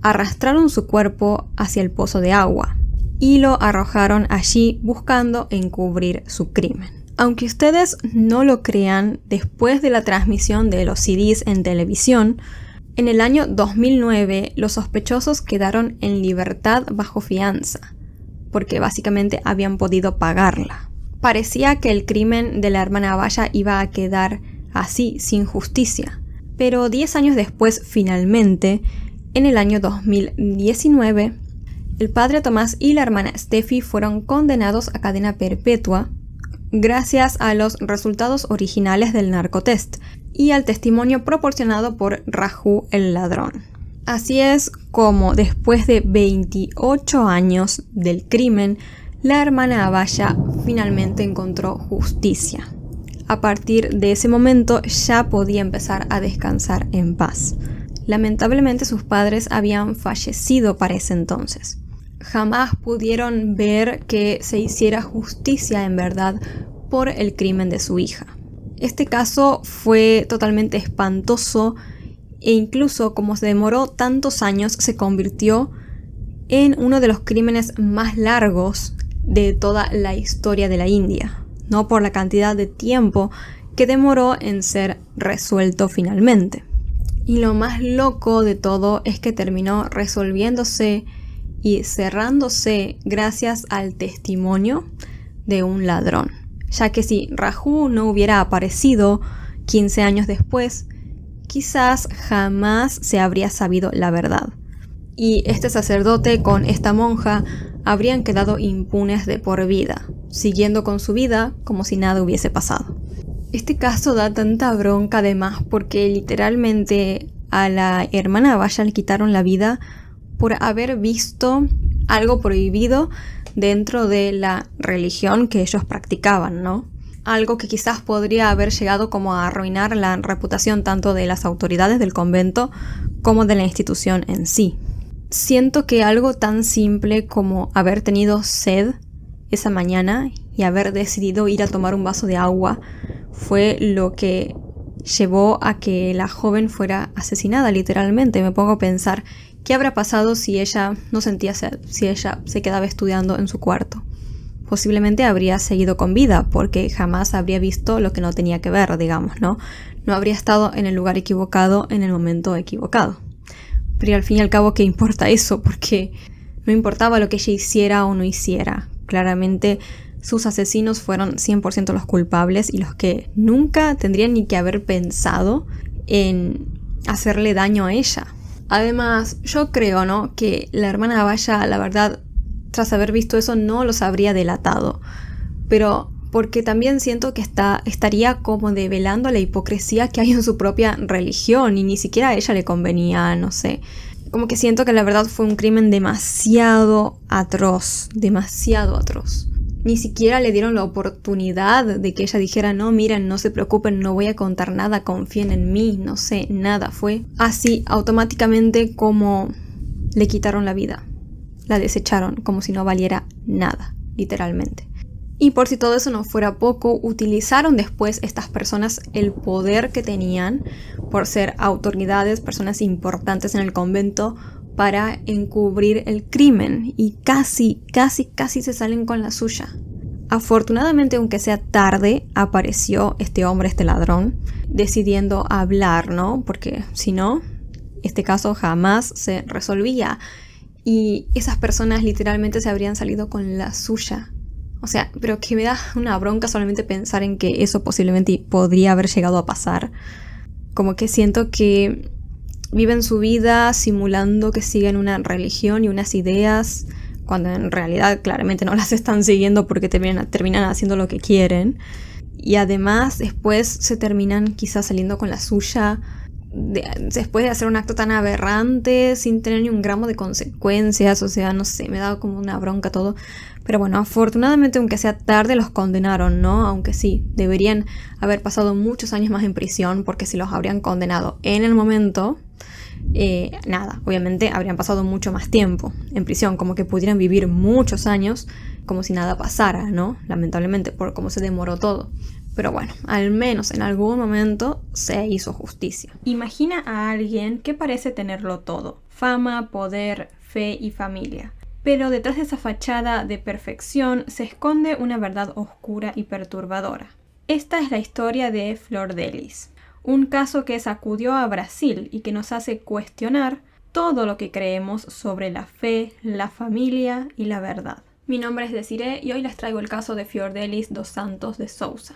arrastraron su cuerpo hacia el pozo de agua y lo arrojaron allí buscando encubrir su crimen. Aunque ustedes no lo crean, después de la transmisión de los CDs en televisión, en el año 2009 los sospechosos quedaron en libertad bajo fianza, porque básicamente habían podido pagarla. Parecía que el crimen de la hermana Abaya iba a quedar así, sin justicia. Pero 10 años después, finalmente, en el año 2019, el padre Tomás y la hermana Steffi fueron condenados a cadena perpetua gracias a los resultados originales del narcotest y al testimonio proporcionado por Raju el ladrón. Así es como, después de 28 años del crimen, la hermana Abaya finalmente encontró justicia. A partir de ese momento ya podía empezar a descansar en paz. Lamentablemente sus padres habían fallecido para ese entonces. Jamás pudieron ver que se hiciera justicia en verdad por el crimen de su hija. Este caso fue totalmente espantoso e incluso como se demoró tantos años se convirtió en uno de los crímenes más largos de toda la historia de la India, no por la cantidad de tiempo que demoró en ser resuelto finalmente. Y lo más loco de todo es que terminó resolviéndose y cerrándose gracias al testimonio de un ladrón, ya que si Raju no hubiera aparecido 15 años después, quizás jamás se habría sabido la verdad. Y este sacerdote con esta monja habrían quedado impunes de por vida, siguiendo con su vida como si nada hubiese pasado. Este caso da tanta bronca además porque literalmente a la hermana Abaya le quitaron la vida por haber visto algo prohibido dentro de la religión que ellos practicaban, ¿no? Algo que quizás podría haber llegado como a arruinar la reputación tanto de las autoridades del convento como de la institución en sí. Siento que algo tan simple como haber tenido sed esa mañana y haber decidido ir a tomar un vaso de agua fue lo que llevó a que la joven fuera asesinada literalmente. Me pongo a pensar, ¿qué habrá pasado si ella no sentía sed, si ella se quedaba estudiando en su cuarto? Posiblemente habría seguido con vida porque jamás habría visto lo que no tenía que ver, digamos, ¿no? No habría estado en el lugar equivocado en el momento equivocado. Pero al fin y al cabo, ¿qué importa eso? Porque no importaba lo que ella hiciera o no hiciera. Claramente sus asesinos fueron 100% los culpables y los que nunca tendrían ni que haber pensado en hacerle daño a ella. Además, yo creo, ¿no?, que la hermana Abaya, la verdad, tras haber visto eso, no los habría delatado. Pero porque también siento que estaría como develando la hipocresía que hay en su propia religión y ni siquiera a ella le convenía, no sé. Como que siento que la verdad fue un crimen demasiado atroz, demasiado atroz. Ni siquiera le dieron la oportunidad de que ella dijera, no, miren, no se preocupen, no voy a contar nada, confíen en mí, no sé, nada. Fue así automáticamente como le quitaron la vida. La desecharon como si no valiera nada, literalmente. Y por si todo eso no fuera poco, utilizaron después estas personas el poder que tenían por ser autoridades, personas importantes en el convento, para encubrir el crimen y casi se salen con la suya. Afortunadamente, aunque sea tarde, apareció este hombre, este ladrón, decidiendo hablar, ¿no? Porque si no, este caso jamás se resolvía y esas personas literalmente se habrían salido con la suya. O sea, pero que me da una bronca solamente pensar en que eso posiblemente podría haber llegado a pasar. Como que siento que viven su vida simulando que siguen una religión y unas ideas, cuando en realidad claramente no las están siguiendo porque terminan haciendo lo que quieren. Y además después se terminan quizás saliendo con la suya después de hacer un acto tan aberrante sin tener ni un gramo de consecuencias. O sea, no sé, me da como una bronca todo. Pero bueno, afortunadamente, aunque sea tarde, los condenaron, ¿no? Aunque sí, deberían haber pasado muchos años más en prisión, porque si los habrían condenado en el momento, nada, obviamente habrían pasado mucho más tiempo en prisión, como que pudieran vivir muchos años como si nada pasara, ¿no? Lamentablemente, por cómo se demoró todo. Pero bueno, al menos en algún momento se hizo justicia. Imagina a alguien que parece tenerlo todo: fama, poder, fe y familia. Pero detrás de esa fachada de perfección se esconde una verdad oscura y perturbadora. Esta es la historia de Flor Delis, un caso que sacudió a Brasil y que nos hace cuestionar todo lo que creemos sobre la fe, la familia y la verdad. Mi nombre es Desiree y hoy les traigo el caso de Fiordelis dos Santos de Souza.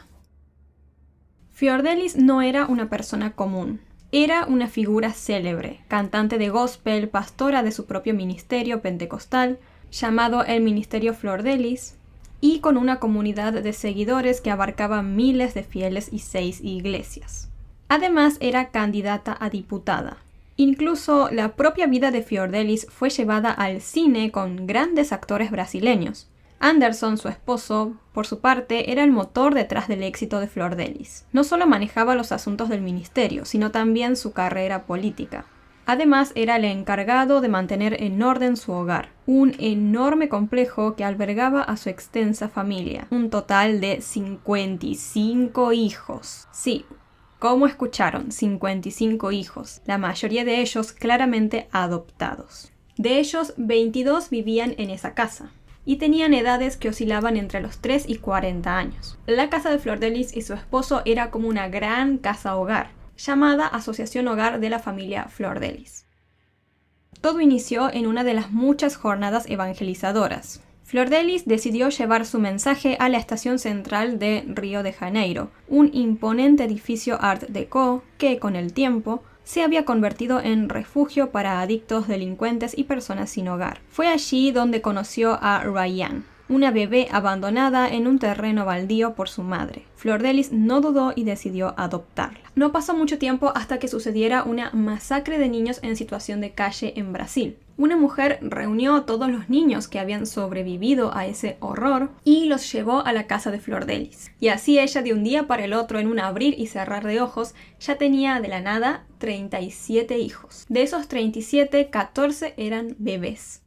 Fiordelis no era una persona común. Era una figura célebre, cantante de gospel, pastora de su propio ministerio pentecostal, llamado el Ministerio Fiordelis, y con una comunidad de seguidores que abarcaba miles de fieles y 6 iglesias. Además, era candidata a diputada. Incluso la propia vida de Fiordelis fue llevada al cine con grandes actores brasileños. Anderson, su esposo, por su parte, era el motor detrás del éxito de Fiordelis. No solo manejaba los asuntos del ministerio, sino también su carrera política. Además, era el encargado de mantener en orden su hogar, un enorme complejo que albergaba a su extensa familia, un total de 55 hijos. Sí, como escucharon, 55 hijos, la mayoría de ellos claramente adoptados. De ellos, 22 vivían en esa casa y tenían edades que oscilaban entre los 3 y 40 años. La casa de Fiordelis y su esposo era como una gran casa-hogar, llamada Asociación Hogar de la Familia Fiordelis. Todo inició en una de las muchas jornadas evangelizadoras. Fiordelis decidió llevar su mensaje a la estación central de Río de Janeiro, un imponente edificio Art Deco que, con el tiempo, se había convertido en refugio para adictos, delincuentes y personas sin hogar. Fue allí donde conoció a Ryan, una bebé abandonada en un terreno baldío por su madre. Fiordelis no dudó y decidió adoptarla. No pasó mucho tiempo hasta que sucediera una masacre de niños en situación de calle en Brasil. Una mujer reunió a todos los niños que habían sobrevivido a ese horror y los llevó a la casa de Fiordelis. Y así ella, de un día para el otro, en un abrir y cerrar de ojos, ya tenía de la nada 37 hijos. De esos 37, 14 eran bebés.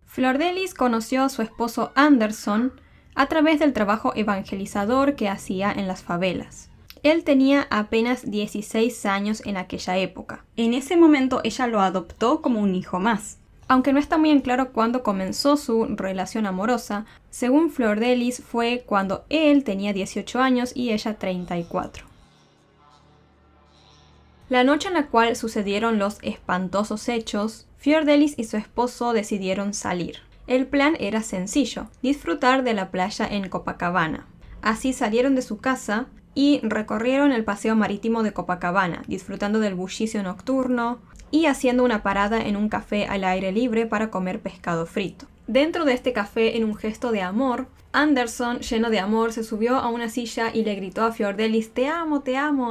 Fiordelis conoció a su esposo Anderson a través del trabajo evangelizador que hacía en las favelas. Él tenía apenas 16 años en aquella época. En ese momento ella lo adoptó como un hijo más. Aunque no está muy en claro cuándo comenzó su relación amorosa, según Fiordelis fue cuando él tenía 18 años y ella 34. La noche en la cual sucedieron los espantosos hechos, Fiordelis y su esposo decidieron salir. El plan era sencillo: disfrutar de la playa en Copacabana. Así salieron de su casa y recorrieron el paseo marítimo de Copacabana, disfrutando del bullicio nocturno y haciendo una parada en un café al aire libre para comer pescado frito. Dentro de este café, en un gesto de amor, Anderson, lleno de amor, se subió a una silla y le gritó a Fiordelis: te amo,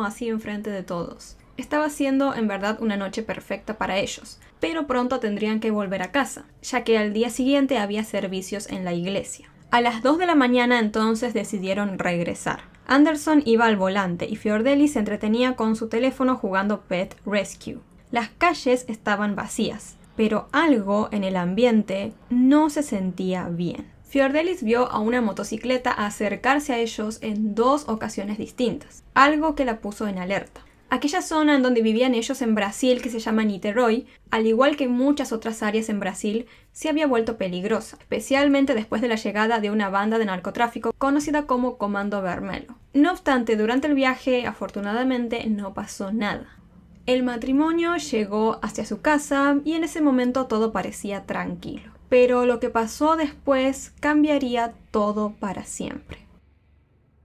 así enfrente de todos. Estaba siendo en verdad una noche perfecta para ellos, pero pronto tendrían que volver a casa, ya que al día siguiente había servicios en la iglesia. A las 2 de la mañana entonces decidieron regresar. Anderson iba al volante y Fiordelis se entretenía con su teléfono jugando Pet Rescue. Las calles estaban vacías, pero algo en el ambiente no se sentía bien. Fiordelis vio a una motocicleta acercarse a ellos en 2 ocasiones distintas, algo que la puso en alerta. Aquella zona en donde vivían ellos en Brasil, que se llama Niterói, al igual que muchas otras áreas en Brasil, se había vuelto peligrosa, especialmente después de la llegada de una banda de narcotráfico conocida como Comando Vermelho. No obstante, durante el viaje, afortunadamente, no pasó nada. El matrimonio llegó hacia su casa y en ese momento todo parecía tranquilo. Pero lo que pasó después cambiaría todo para siempre.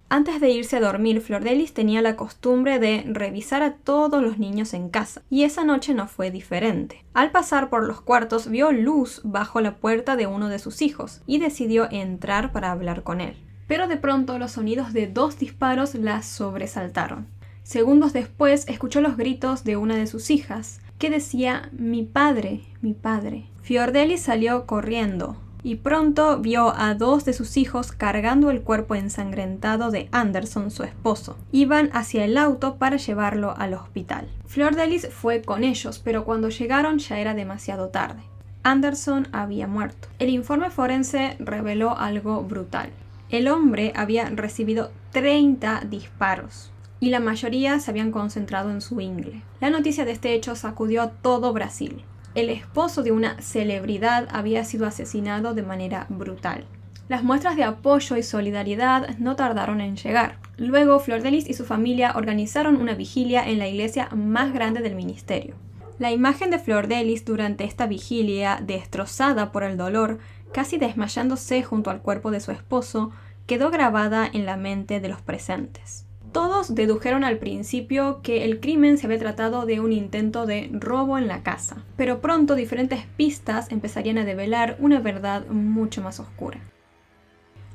Antes de irse a dormir, Fiordelis tenía la costumbre de revisar a todos los niños en casa, y esa noche no fue diferente. Al pasar por los cuartos, vio luz bajo la puerta de uno de sus hijos, y decidió entrar para hablar con él. Pero de pronto los sonidos de 2 disparos la sobresaltaron. Segundos después, escuchó los gritos de una de sus hijas, que decía: mi padre, mi padre. Fiordelis salió corriendo, y pronto vio a 2 de sus hijos cargando el cuerpo ensangrentado de Anderson, su esposo. Iban hacia el auto para llevarlo al hospital. Fiordelis fue con ellos, pero cuando llegaron ya era demasiado tarde. Anderson había muerto. El informe forense reveló algo brutal. El hombre había recibido 30 disparos, y la mayoría se habían concentrado en su ingle. La noticia de este hecho sacudió a todo Brasil. El esposo de una celebridad había sido asesinado de manera brutal. Las muestras de apoyo y solidaridad no tardaron en llegar. Luego, Fiordelis y su familia organizaron una vigilia en la iglesia más grande del ministerio. La imagen de Fiordelis durante esta vigilia, destrozada por el dolor, casi desmayándose junto al cuerpo de su esposo, quedó grabada en la mente de los presentes. Todos dedujeron al principio que el crimen se había tratado de un intento de robo en la casa, pero pronto diferentes pistas empezarían a develar una verdad mucho más oscura.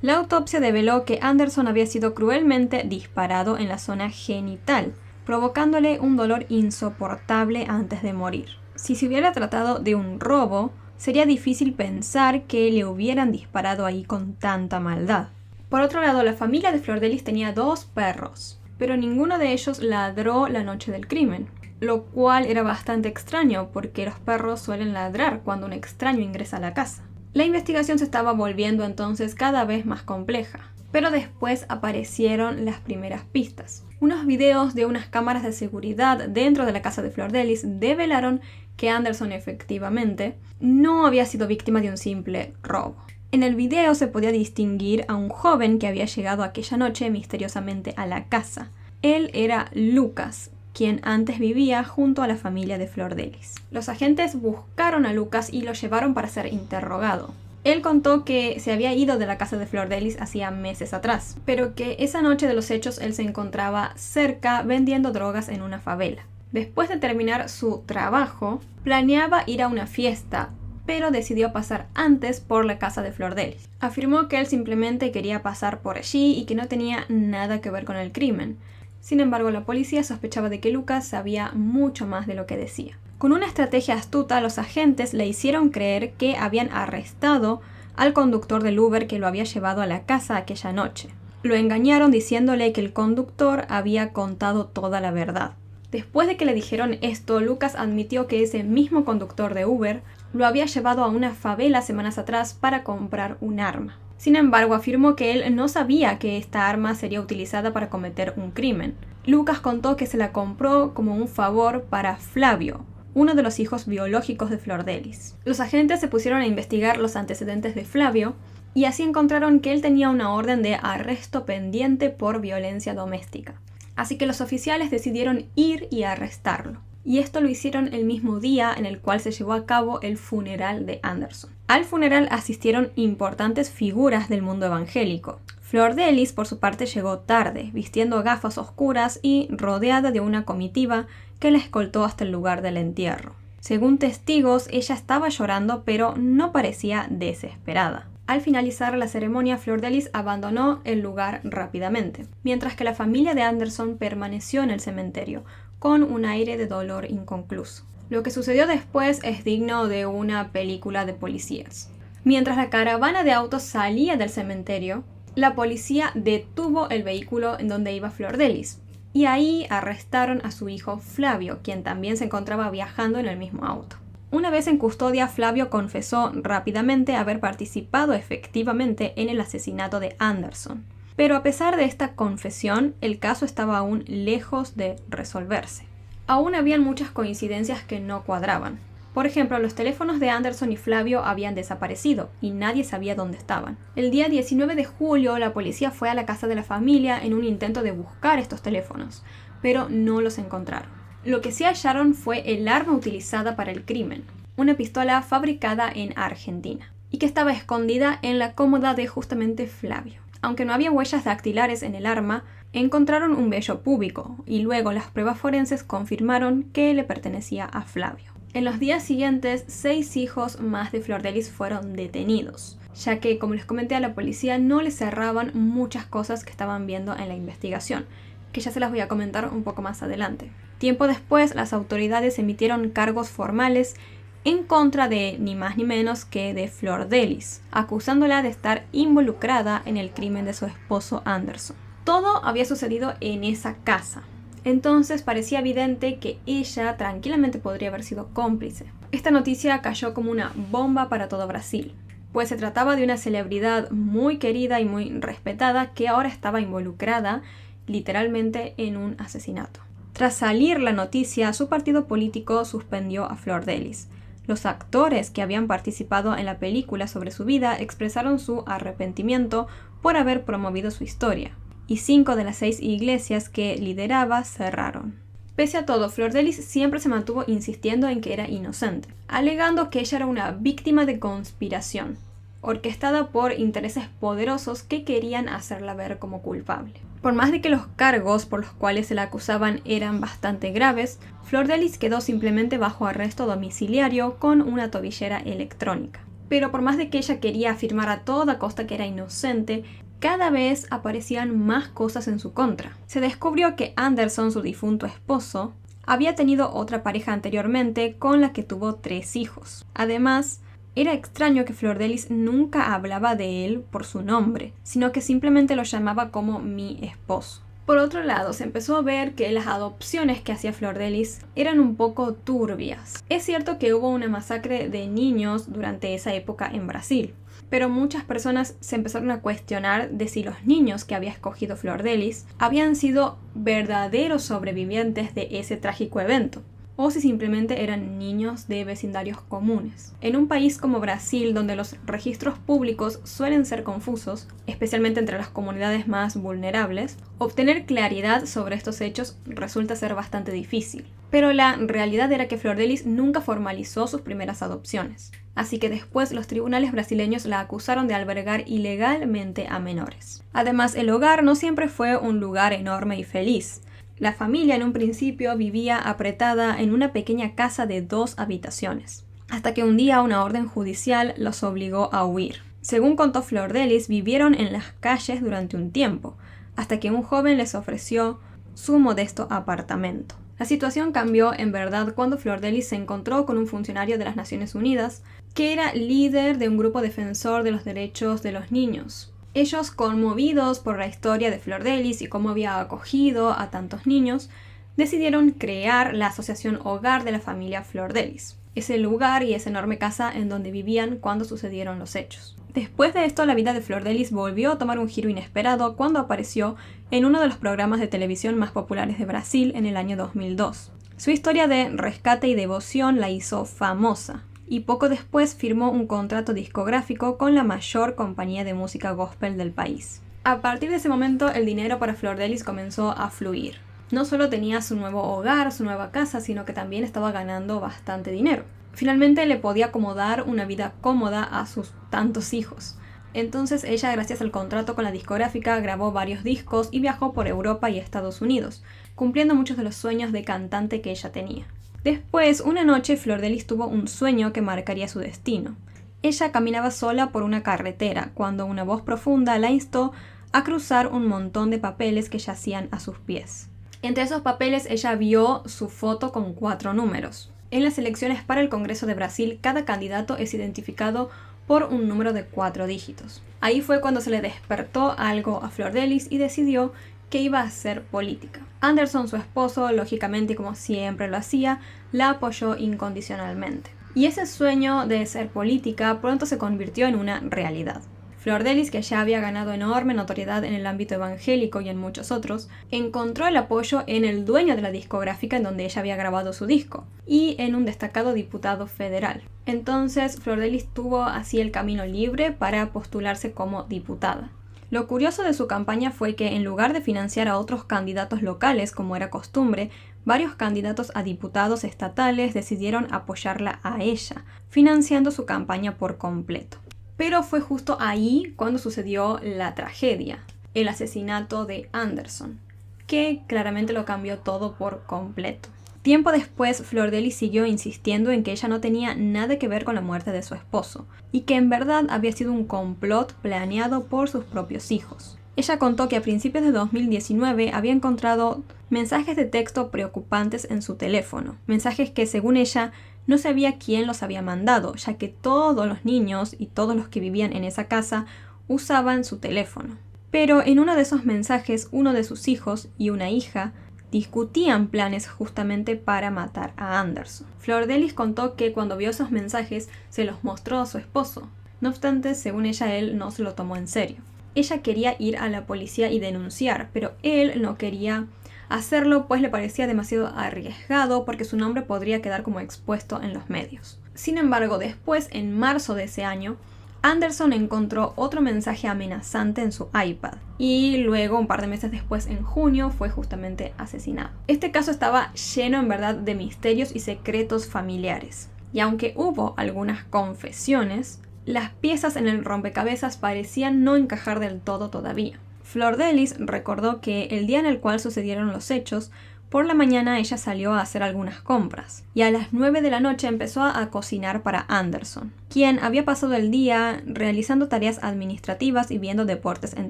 La autopsia develó que Anderson había sido cruelmente disparado en la zona genital, provocándole un dolor insoportable antes de morir. Si se hubiera tratado de un robo, sería difícil pensar que le hubieran disparado ahí con tanta maldad. Por otro lado, la familia de Flordelis tenía 2 perros, pero ninguno de ellos ladró la noche del crimen, lo cual era bastante extraño porque los perros suelen ladrar cuando un extraño ingresa a la casa. La investigación se estaba volviendo entonces cada vez más compleja, pero después aparecieron las primeras pistas. Unos videos de unas cámaras de seguridad dentro de la casa de Flordelis develaron que Anderson efectivamente no había sido víctima de un simple robo. En el video se podía distinguir a un joven que había llegado aquella noche misteriosamente a la casa. Él era Lucas, quien antes vivía junto a la familia de Flordelis. Los agentes buscaron a Lucas y lo llevaron para ser interrogado. Él contó que se había ido de la casa de Flordelis hacía meses atrás, pero que esa noche de los hechos él se encontraba cerca vendiendo drogas en una favela. Después de terminar su trabajo, planeaba ir a una fiesta, pero decidió pasar antes por la casa de Flordelis. Afirmó que él simplemente quería pasar por allí y que no tenía nada que ver con el crimen. Sin embargo, la policía sospechaba de que Lucas sabía mucho más de lo que decía. Con una estrategia astuta, los agentes le hicieron creer que habían arrestado al conductor del Uber que lo había llevado a la casa aquella noche. Lo engañaron diciéndole que el conductor había contado toda la verdad. Después de que le dijeron esto, Lucas admitió que ese mismo conductor de Uber lo había llevado a una favela semanas atrás para comprar un arma. Sin embargo, afirmó que él no sabía que esta arma sería utilizada para cometer un crimen. Lucas contó que se la compró como un favor para Flavio, uno de los hijos biológicos de Flordelis. Los agentes se pusieron a investigar los antecedentes de Flavio y así encontraron que él tenía una orden de arresto pendiente por violencia doméstica. Así que los oficiales decidieron ir y arrestarlo. Y esto lo hicieron el mismo día en el cual se llevó a cabo el funeral de Anderson. Al funeral asistieron importantes figuras del mundo evangélico. Flordelis, por su parte, llegó tarde, vistiendo gafas oscuras y rodeada de una comitiva que la escoltó hasta el lugar del entierro. Según testigos, ella estaba llorando, pero no parecía desesperada. Al finalizar la ceremonia, Flordelis abandonó el lugar rápidamente, mientras que la familia de Anderson permaneció en el cementerio, con un aire de dolor inconcluso. Lo que sucedió después es digno de una película de policías. Mientras la caravana de autos salía del cementerio, la policía detuvo el vehículo en donde iba Flordelis, y ahí arrestaron a su hijo Flavio, quien también se encontraba viajando en el mismo auto. Una vez en custodia, Flavio confesó rápidamente haber participado efectivamente en el asesinato de Anderson. Pero a pesar de esta confesión, el caso estaba aún lejos de resolverse. Aún habían muchas coincidencias que no cuadraban. Por ejemplo, los teléfonos de Anderson y Flavio habían desaparecido y nadie sabía dónde estaban. El día 19 de julio, la policía fue a la casa de la familia en un intento de buscar estos teléfonos, pero no los encontraron. Lo que sí hallaron fue el arma utilizada para el crimen, una pistola fabricada en Argentina, y que estaba escondida en la cómoda de justamente Flavio. Aunque no había huellas dactilares en el arma, encontraron un vello púbico y luego las pruebas forenses confirmaron que le pertenecía a Flavio. En los días siguientes, 6 hijos más de Flordelis fueron detenidos, ya que, como les comenté, a la policía no les cerraban muchas cosas que estaban viendo en la investigación, que ya se las voy a comentar un poco más adelante. Tiempo después, las autoridades emitieron cargos formales en contra de ni más ni menos que de Flordelis, acusándola de estar involucrada en el crimen de su esposo Anderson. Todo había sucedido en esa casa, entonces parecía evidente que ella tranquilamente podría haber sido cómplice. Esta noticia cayó como una bomba para todo Brasil, pues se trataba de una celebridad muy querida y muy respetada que ahora estaba involucrada literalmente en un asesinato. Tras salir la noticia, su partido político suspendió a Flordelis. Los actores que habían participado en la película sobre su vida expresaron su arrepentimiento por haber promovido su historia, y 5 de las 6 iglesias que lideraba cerraron. Pese a todo, Flordelis siempre se mantuvo insistiendo en que era inocente, alegando que ella era una víctima de conspiración. orquestada por intereses poderosos que querían hacerla ver como culpable. Por más de que los cargos por los cuales se la acusaban eran bastante graves, Flor de Lis quedó simplemente bajo arresto domiciliario con una tobillera electrónica. Pero por más de que ella quería afirmar a toda costa que era inocente, cada vez aparecían más cosas en su contra. Se descubrió que Anderson, su difunto esposo, había tenido otra pareja anteriormente con la que tuvo 3 hijos. Además, era extraño que Flor de Lis nunca hablaba de él por su nombre, sino que simplemente lo llamaba como mi esposo. Por otro lado, se empezó a ver que las adopciones que hacía Flor de Lis eran un poco turbias. Es cierto que hubo una masacre de niños durante esa época en Brasil, pero muchas personas se empezaron a cuestionar de si los niños que había escogido Flor de Lis habían sido verdaderos sobrevivientes de ese trágico evento, o si simplemente eran niños de vecindarios comunes. En un país como Brasil, donde los registros públicos suelen ser confusos, especialmente entre las comunidades más vulnerables, obtener claridad sobre estos hechos resulta ser bastante difícil. Pero la realidad era que Flor de Lis nunca formalizó sus primeras adopciones, así que después los tribunales brasileños la acusaron de albergar ilegalmente a menores. Además, el hogar no siempre fue un lugar enorme y feliz. La familia en un principio vivía apretada en una pequeña casa de 2 habitaciones, hasta que un día una orden judicial los obligó a huir. Según contó Flor de Lis, vivieron en las calles durante un tiempo, hasta que un joven les ofreció su modesto apartamento. La situación cambió en verdad cuando Flor de Lis se encontró con un funcionario de las Naciones Unidas, que era líder de un grupo defensor de los derechos de los niños. Ellos, conmovidos por la historia de Flor de Lis y cómo había acogido a tantos niños, decidieron crear la Asociación Hogar de la Familia Flor de Lis, ese lugar y esa enorme casa en donde vivían cuando sucedieron los hechos. Después de esto, la vida de Flor de Lis volvió a tomar un giro inesperado cuando apareció en uno de los programas de televisión más populares de Brasil en el año 2002. Su historia de rescate y devoción la hizo famosa, y poco después firmó un contrato discográfico con la mayor compañía de música gospel del país. A partir de ese momento, el dinero para Flor de Lis comenzó a fluir. No solo tenía su nuevo hogar, su nueva casa, sino que también estaba ganando bastante dinero. Finalmente le podía acomodar una vida cómoda a sus tantos hijos. Entonces ella, gracias al contrato con la discográfica, grabó varios discos y viajó por Europa y Estados Unidos, cumpliendo muchos de los sueños de cantante que ella tenía. Después, una noche, Flor de Lis tuvo un sueño que marcaría su destino. Ella caminaba sola por una carretera cuando una voz profunda la instó a cruzar un montón de papeles que yacían a sus pies. Entre esos papeles ella vio su foto con 4 números. En las elecciones para el Congreso de Brasil, cada candidato es identificado por un número de 4 dígitos. Ahí fue cuando se le despertó algo a Flor de Lis y decidió que iba a hacer política. Anderson, su esposo, lógicamente y como siempre lo hacía, la apoyó incondicionalmente. Y ese sueño de ser política pronto se convirtió en una realidad. Flor de Lis, que ya había ganado enorme notoriedad en el ámbito evangélico y en muchos otros, encontró el apoyo en el dueño de la discográfica en donde ella había grabado su disco, y en un destacado diputado federal. Entonces, Flor de Lis tuvo así el camino libre para postularse como diputada. Lo curioso de su campaña fue que en lugar de financiar a otros candidatos locales, como era costumbre, varios candidatos a diputados estatales decidieron apoyarla a ella, financiando su campaña por completo. Pero fue justo ahí cuando sucedió la tragedia, el asesinato de Anderson, que claramente lo cambió todo por completo. Tiempo después, Flor de Lis siguió insistiendo en que ella no tenía nada que ver con la muerte de su esposo, y que en verdad había sido un complot planeado por sus propios hijos. Ella contó que a principios de 2019 había encontrado mensajes de texto preocupantes en su teléfono, mensajes que según ella no sabía quién los había mandado, ya que todos los niños y todos los que vivían en esa casa usaban su teléfono. Pero en uno de esos mensajes, uno de sus hijos y una hija discutían planes justamente para matar a Anderson. Flor de Lis contó que cuando vio esos mensajes se los mostró a su esposo. No obstante, según ella, él no se lo tomó en serio. Ella quería ir a la policía y denunciar, pero él no quería hacerlo pues le parecía demasiado arriesgado porque su nombre podría quedar como expuesto en los medios. Sin embargo, después, en marzo de ese año, Anderson encontró otro mensaje amenazante en su iPad y luego, un par de meses después, en junio, fue justamente asesinado. Este caso estaba lleno en verdad de misterios y secretos familiares. Y aunque hubo algunas confesiones, Las piezas en el rompecabezas parecían no encajar del todo todavía. Flor Delis recordó que el día en el cual sucedieron los hechos, por la mañana ella salió a hacer algunas compras y a las 9 de la noche empezó a cocinar para Anderson, quien había pasado el día realizando tareas administrativas y viendo deportes en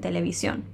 televisión.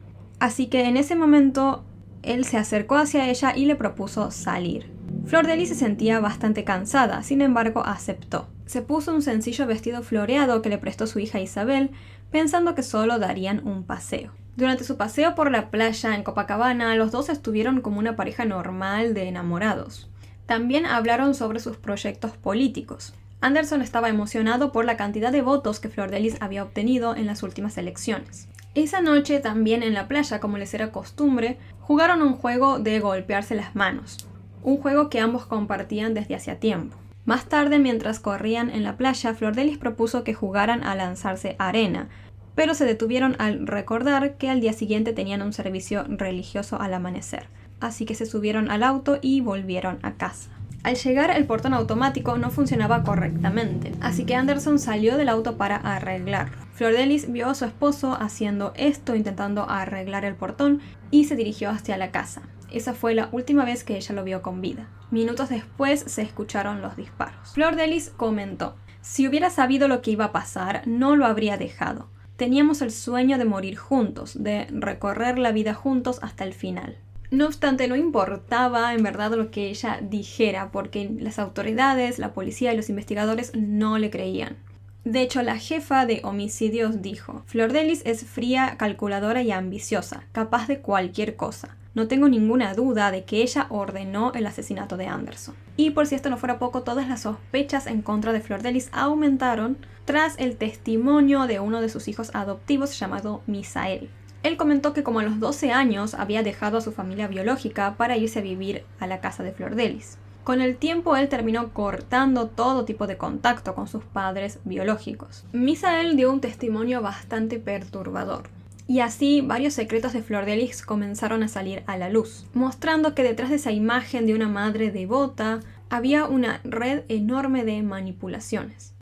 Así que en ese momento él se acercó hacia ella y le propuso salir. Flor Delis se sentía bastante cansada, sin embargo aceptó. Se puso un sencillo vestido floreado que le prestó su hija Isabel, pensando que solo darían un paseo. Durante su paseo por la playa en Copacabana, los dos estuvieron como una pareja normal de enamorados. También hablaron sobre sus proyectos políticos. Anderson estaba emocionado por la cantidad de votos que Flor Delis había obtenido en las últimas elecciones. Esa noche, también en la playa, como les era costumbre, jugaron un juego de golpearse las manos. Un juego que ambos compartían desde hacía tiempo. Más tarde, mientras corrían en la playa, Flor Delis propuso que jugaran a lanzarse arena, pero se detuvieron al recordar que al día siguiente tenían un servicio religioso al amanecer. Así que se subieron al auto y volvieron a casa. Al llegar, el portón automático no funcionaba correctamente, así que Anderson salió del auto para arreglarlo. Flor Delis vio a su esposo haciendo esto, intentando arreglar el portón, y se dirigió hacia la casa. Esa fue la última vez que ella lo vio con vida. Minutos después se escucharon los disparos. Flor Delis comentó: "Si hubiera sabido lo que iba a pasar, no lo habría dejado. Teníamos el sueño de morir juntos, de recorrer la vida juntos hasta el final". No obstante, no importaba en verdad lo que ella dijera, porque las autoridades, la policía y los investigadores no le creían. De hecho, la jefa de homicidios dijo: "Flor Delis es fría, calculadora y ambiciosa, capaz de cualquier cosa. No tengo ninguna duda de que ella ordenó el asesinato de Anderson". Y por si esto no fuera poco, todas las sospechas en contra de Flor Delis aumentaron tras el testimonio de uno de sus hijos adoptivos llamado Misael. Él comentó que como a los 12 años había dejado a su familia biológica para irse a vivir a la casa de Flor Delis. Con el tiempo él terminó cortando todo tipo de contacto con sus padres biológicos. Misael dio un testimonio bastante perturbador. Y así varios secretos de Flor Delis comenzaron a salir a la luz, mostrando que detrás de esa imagen de una madre devota había una red enorme de manipulaciones.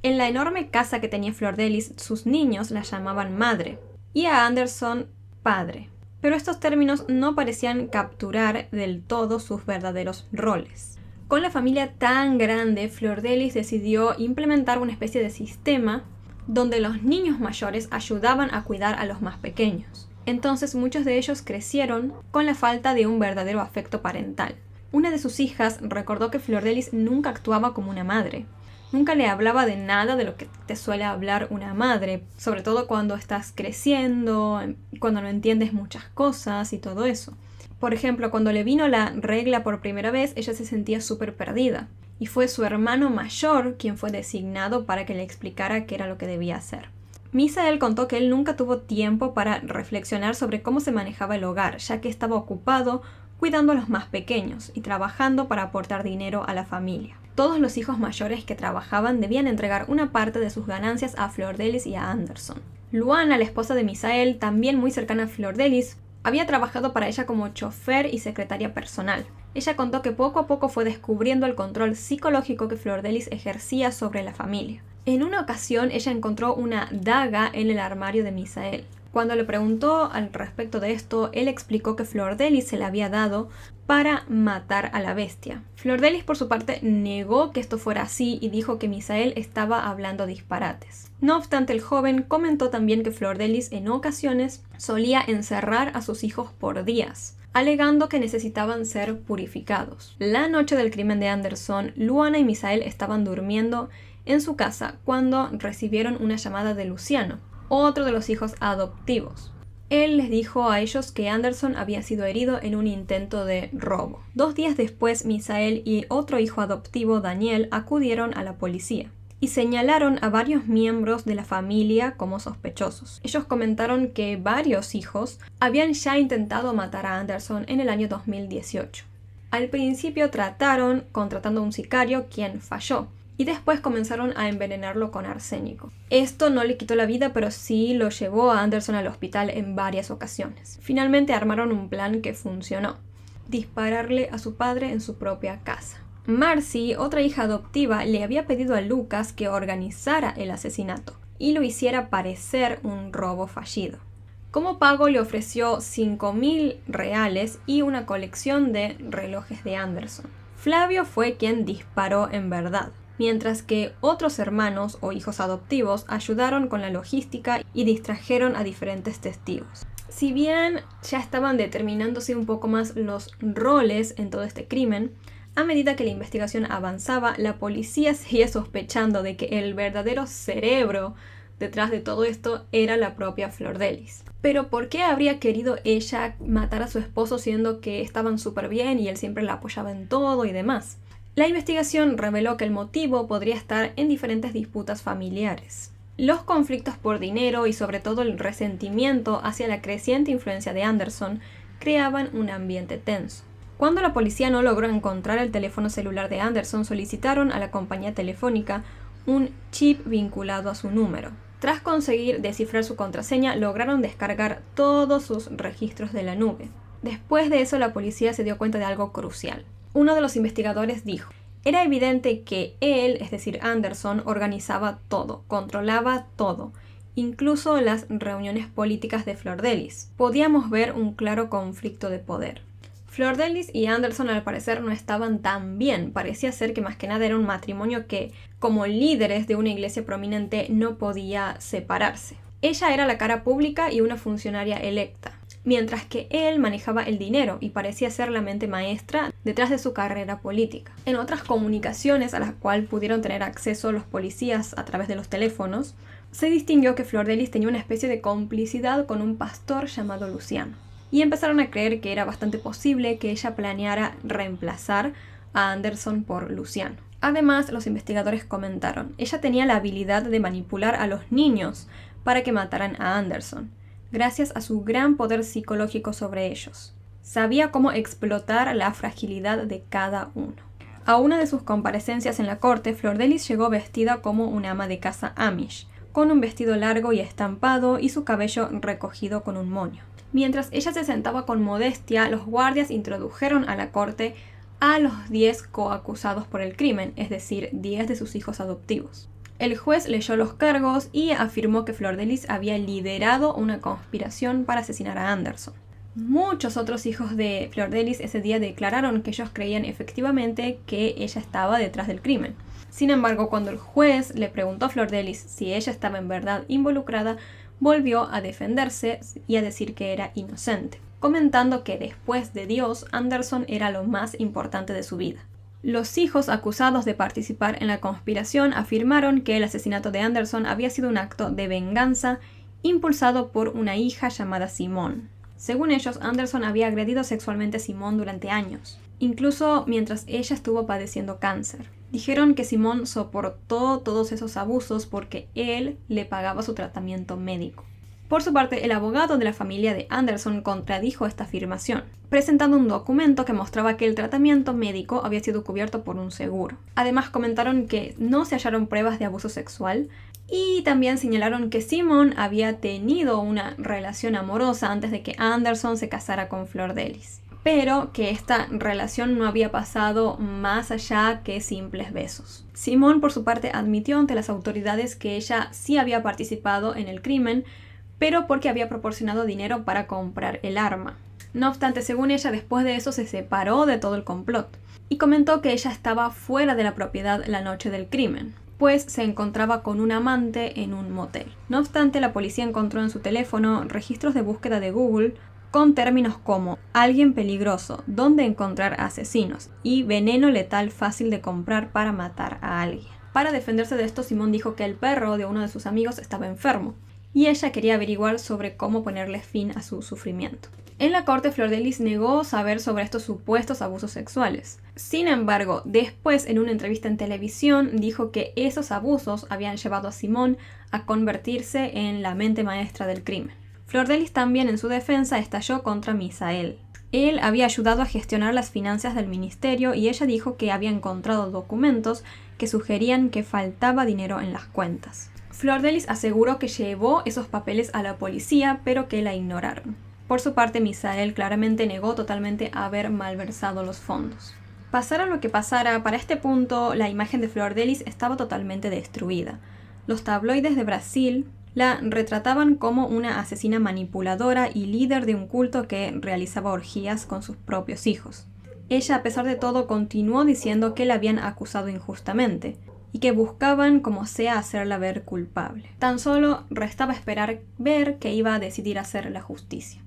En la enorme casa que tenía Flor Delis, sus niños la llamaban madre y a Anderson padre, pero estos términos no parecían capturar del todo sus verdaderos roles. Con la familia tan grande, Flor Delis decidió implementar una especie de sistema donde los niños mayores ayudaban a cuidar a los más pequeños. Entonces muchos de ellos crecieron con la falta de un verdadero afecto parental. Una de sus hijas recordó que Flor Delis nunca actuaba como una madre. Nunca le hablaba de nada de lo que te suele hablar una madre, sobre todo cuando estás creciendo, cuando no entiendes muchas cosas y todo eso. Por ejemplo, cuando le vino la regla por primera vez, ella se sentía súper perdida. Y fue su hermano mayor quien fue designado para que le explicara qué era lo que debía hacer. Misael contó que él nunca tuvo tiempo para reflexionar sobre cómo se manejaba el hogar, ya que estaba ocupado cuidando a los más pequeños y trabajando para aportar dinero a la familia. Todos los hijos mayores que trabajaban debían entregar una parte de sus ganancias a Flor Delis y a Anderson. Luana, la esposa de Misael, también muy cercana a Flor Delis, había trabajado para ella como chofer y secretaria personal. Ella contó que poco a poco fue descubriendo el control psicológico que Flor Delis ejercía sobre la familia. En una ocasión, ella encontró una daga en el armario de Misael. Cuando le preguntó al respecto de esto, él explicó que Flor Delis se la había dado para matar a la bestia. Flor Delis, por su parte, negó que esto fuera así y dijo que Misael estaba hablando disparates. No obstante, el joven comentó también que Flor Delis en ocasiones solía encerrar a sus hijos por días, alegando que necesitaban ser purificados. La noche del crimen de Anderson, Luana y Misael estaban durmiendo en su casa cuando recibieron una llamada de Luciano, otro de los hijos adoptivos. Él les dijo a ellos que Anderson había sido herido en un intento de robo. 2 días después, Misael y otro hijo adoptivo, Daniel, acudieron a la policía y señalaron a varios miembros de la familia como sospechosos. Ellos comentaron que varios hijos habían ya intentado matar a Anderson en el año 2018. Al principio trataron contratando a un sicario, quien falló, y después comenzaron a envenenarlo con arsénico. Esto no le quitó la vida, pero sí lo llevó a Anderson al hospital en varias ocasiones. Finalmente armaron un plan que funcionó: dispararle a su padre en su propia casa. Marcy, otra hija adoptiva, le había pedido a Lucas que organizara el asesinato y lo hiciera parecer un robo fallido. Como pago le ofreció $5,000 y una colección de relojes de Anderson. Flavio fue quien disparó en verdad, mientras que otros hermanos o hijos adoptivos ayudaron con la logística y distrajeron a diferentes testigos. Si bien ya estaban determinándose un poco más los roles en todo este crimen, a medida que la investigación avanzaba, la policía seguía sospechando de que el verdadero cerebro detrás de todo esto era la propia Flordelis. Pero ¿por qué habría querido ella matar a su esposo siendo que estaban súper bien y él siempre la apoyaba en todo y demás? La investigación reveló que el motivo podría estar en diferentes disputas familiares. Los conflictos por dinero y sobre todo el resentimiento hacia la creciente influencia de Anderson creaban un ambiente tenso. Cuando la policía no logró encontrar el teléfono celular de Anderson, solicitaron a la compañía telefónica un chip vinculado a su número. Tras conseguir descifrar su contraseña, lograron descargar todos sus registros de la nube. Después de eso, la policía se dio cuenta de algo crucial. Uno de los investigadores dijo: era evidente que él, es decir, Anderson, organizaba todo, controlaba todo, incluso las reuniones políticas de Flordelis. Podíamos ver un claro conflicto de poder. Flordelis y Anderson al parecer no estaban tan bien. Parecía ser que más que nada era un matrimonio que, como líderes de una iglesia prominente, no podía separarse. Ella era la cara pública y una funcionaria electa, mientras que él manejaba el dinero y parecía ser la mente maestra detrás de su carrera política. En otras comunicaciones a las cuales pudieron tener acceso los policías a través de los teléfonos, se distinguió que Flordelis tenía una especie de complicidad con un pastor llamado Luciano, y empezaron a creer que era bastante posible que ella planeara reemplazar a Anderson por Luciano. Además, los investigadores comentaron, ella tenía la habilidad de manipular a los niños para que mataran a Anderson, gracias a su gran poder psicológico sobre ellos. Sabía cómo explotar la fragilidad de cada uno. A una de sus comparecencias en la corte, Flordelis llegó vestida como una ama de casa Amish, con un vestido largo y estampado y su cabello recogido con un moño. Mientras ella se sentaba con modestia, los guardias introdujeron a la corte a los 10 coacusados por el crimen, es decir, 10 de sus hijos adoptivos. El juez leyó los cargos y afirmó que Flordelis había liderado una conspiración para asesinar a Anderson. Muchos otros hijos de Flordelis ese día declararon que ellos creían efectivamente que ella estaba detrás del crimen. Sin embargo, cuando el juez le preguntó a Flordelis si ella estaba en verdad involucrada, volvió a defenderse y a decir que era inocente, comentando que después de Dios, Anderson era lo más importante de su vida. Los hijos acusados de participar en la conspiración afirmaron que el asesinato de Anderson había sido un acto de venganza impulsado por una hija llamada Simone. Según ellos, Anderson había agredido sexualmente a Simone durante años, incluso mientras ella estuvo padeciendo cáncer. Dijeron que Simone soportó todos esos abusos porque él le pagaba su tratamiento médico. Por su parte, el abogado de la familia de Anderson contradijo esta afirmación, presentando un documento que mostraba que el tratamiento médico había sido cubierto por un seguro. Además, comentaron que no se hallaron pruebas de abuso sexual y también señalaron que Simone había tenido una relación amorosa antes de que Anderson se casara con Flordelis, pero que esta relación no había pasado más allá que simples besos. Simone, por su parte, admitió ante las autoridades que ella sí había participado en el crimen, pero porque había proporcionado dinero para comprar el arma. No obstante, según ella, después de eso se separó de todo el complot y comentó que ella estaba fuera de la propiedad la noche del crimen, pues se encontraba con un amante en un motel. No obstante, la policía encontró en su teléfono registros de búsqueda de Google con términos como alguien peligroso, dónde encontrar asesinos y veneno letal fácil de comprar para matar a alguien. Para defenderse de esto, Simone dijo que el perro de uno de sus amigos estaba enfermo y ella quería averiguar sobre cómo ponerle fin a su sufrimiento. En la corte, Flordelis negó saber sobre estos supuestos abusos sexuales. Sin embargo, después en una entrevista en televisión dijo que esos abusos habían llevado a Simone a convertirse en la mente maestra del crimen. Flordelis también en su defensa estalló contra Misael. Él había ayudado a gestionar las finanzas del ministerio y ella dijo que había encontrado documentos que sugerían que faltaba dinero en las cuentas. Flordelis aseguró que llevó esos papeles a la policía, pero que la ignoraron. Por su parte, Misael claramente negó totalmente haber malversado los fondos. Pasara lo que pasara, para este punto la imagen de Flor de Lis estaba totalmente destruida. Los tabloides de Brasil la retrataban como una asesina manipuladora y líder de un culto que realizaba orgías con sus propios hijos. Ella, a pesar de todo, continuó diciendo que la habían acusado injustamente y que buscaban como sea hacerla ver culpable. Tan solo restaba esperar ver qué iba a decidir hacer la justicia.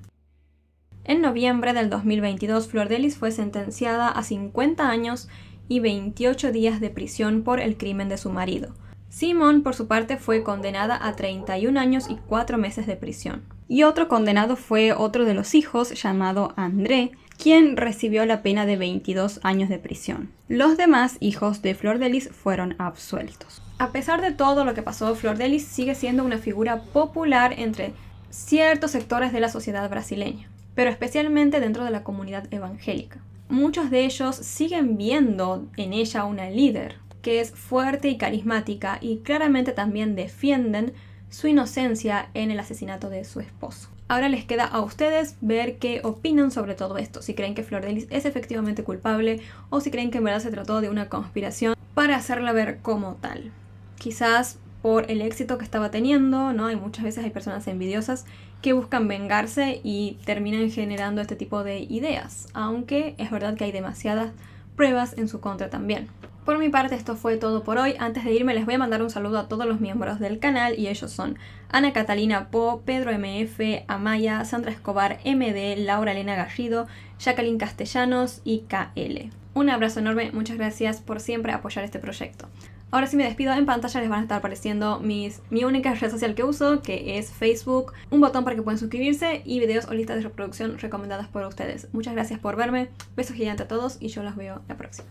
En noviembre del 2022, Flor de Lis fue sentenciada a 50 años y 28 días de prisión por el crimen de su marido. Simone, por su parte, fue condenada a 31 años y 4 meses de prisión. Y otro condenado fue otro de los hijos, llamado André, quien recibió la pena de 22 años de prisión. Los demás hijos de Flor de Lis fueron absueltos. A pesar de todo lo que pasó, Flor de Lis sigue siendo una figura popular entre ciertos sectores de la sociedad brasileña, pero especialmente dentro de la comunidad evangélica. Muchos de ellos siguen viendo en ella una líder, que es fuerte y carismática, y claramente también defienden su inocencia en el asesinato de su esposo. Ahora les queda a ustedes ver qué opinan sobre todo esto, si creen que Flor de Lis es efectivamente culpable o si creen que en verdad se trató de una conspiración para hacerla ver como tal. Quizás por el éxito que estaba teniendo, ¿no? Muchas veces hay personas envidiosas que buscan vengarse y terminan generando este tipo de ideas, aunque es verdad que hay demasiadas pruebas en su contra también. Por mi parte esto fue todo por hoy. Antes de irme les voy a mandar un saludo a todos los miembros del canal y ellos son Ana Catalina Po, Pedro MF, Amaya, Sandra Escobar, MD, Laura Elena Garrido, Jacqueline Castellanos y KL. Un abrazo enorme, muchas gracias por siempre apoyar este proyecto. Ahora sí me despido, en pantalla les van a estar apareciendo mi única red social que uso, que es Facebook, un botón para que puedan suscribirse y videos o listas de reproducción recomendadas por ustedes. Muchas gracias por verme, besos gigantes a todos y yo los veo la próxima.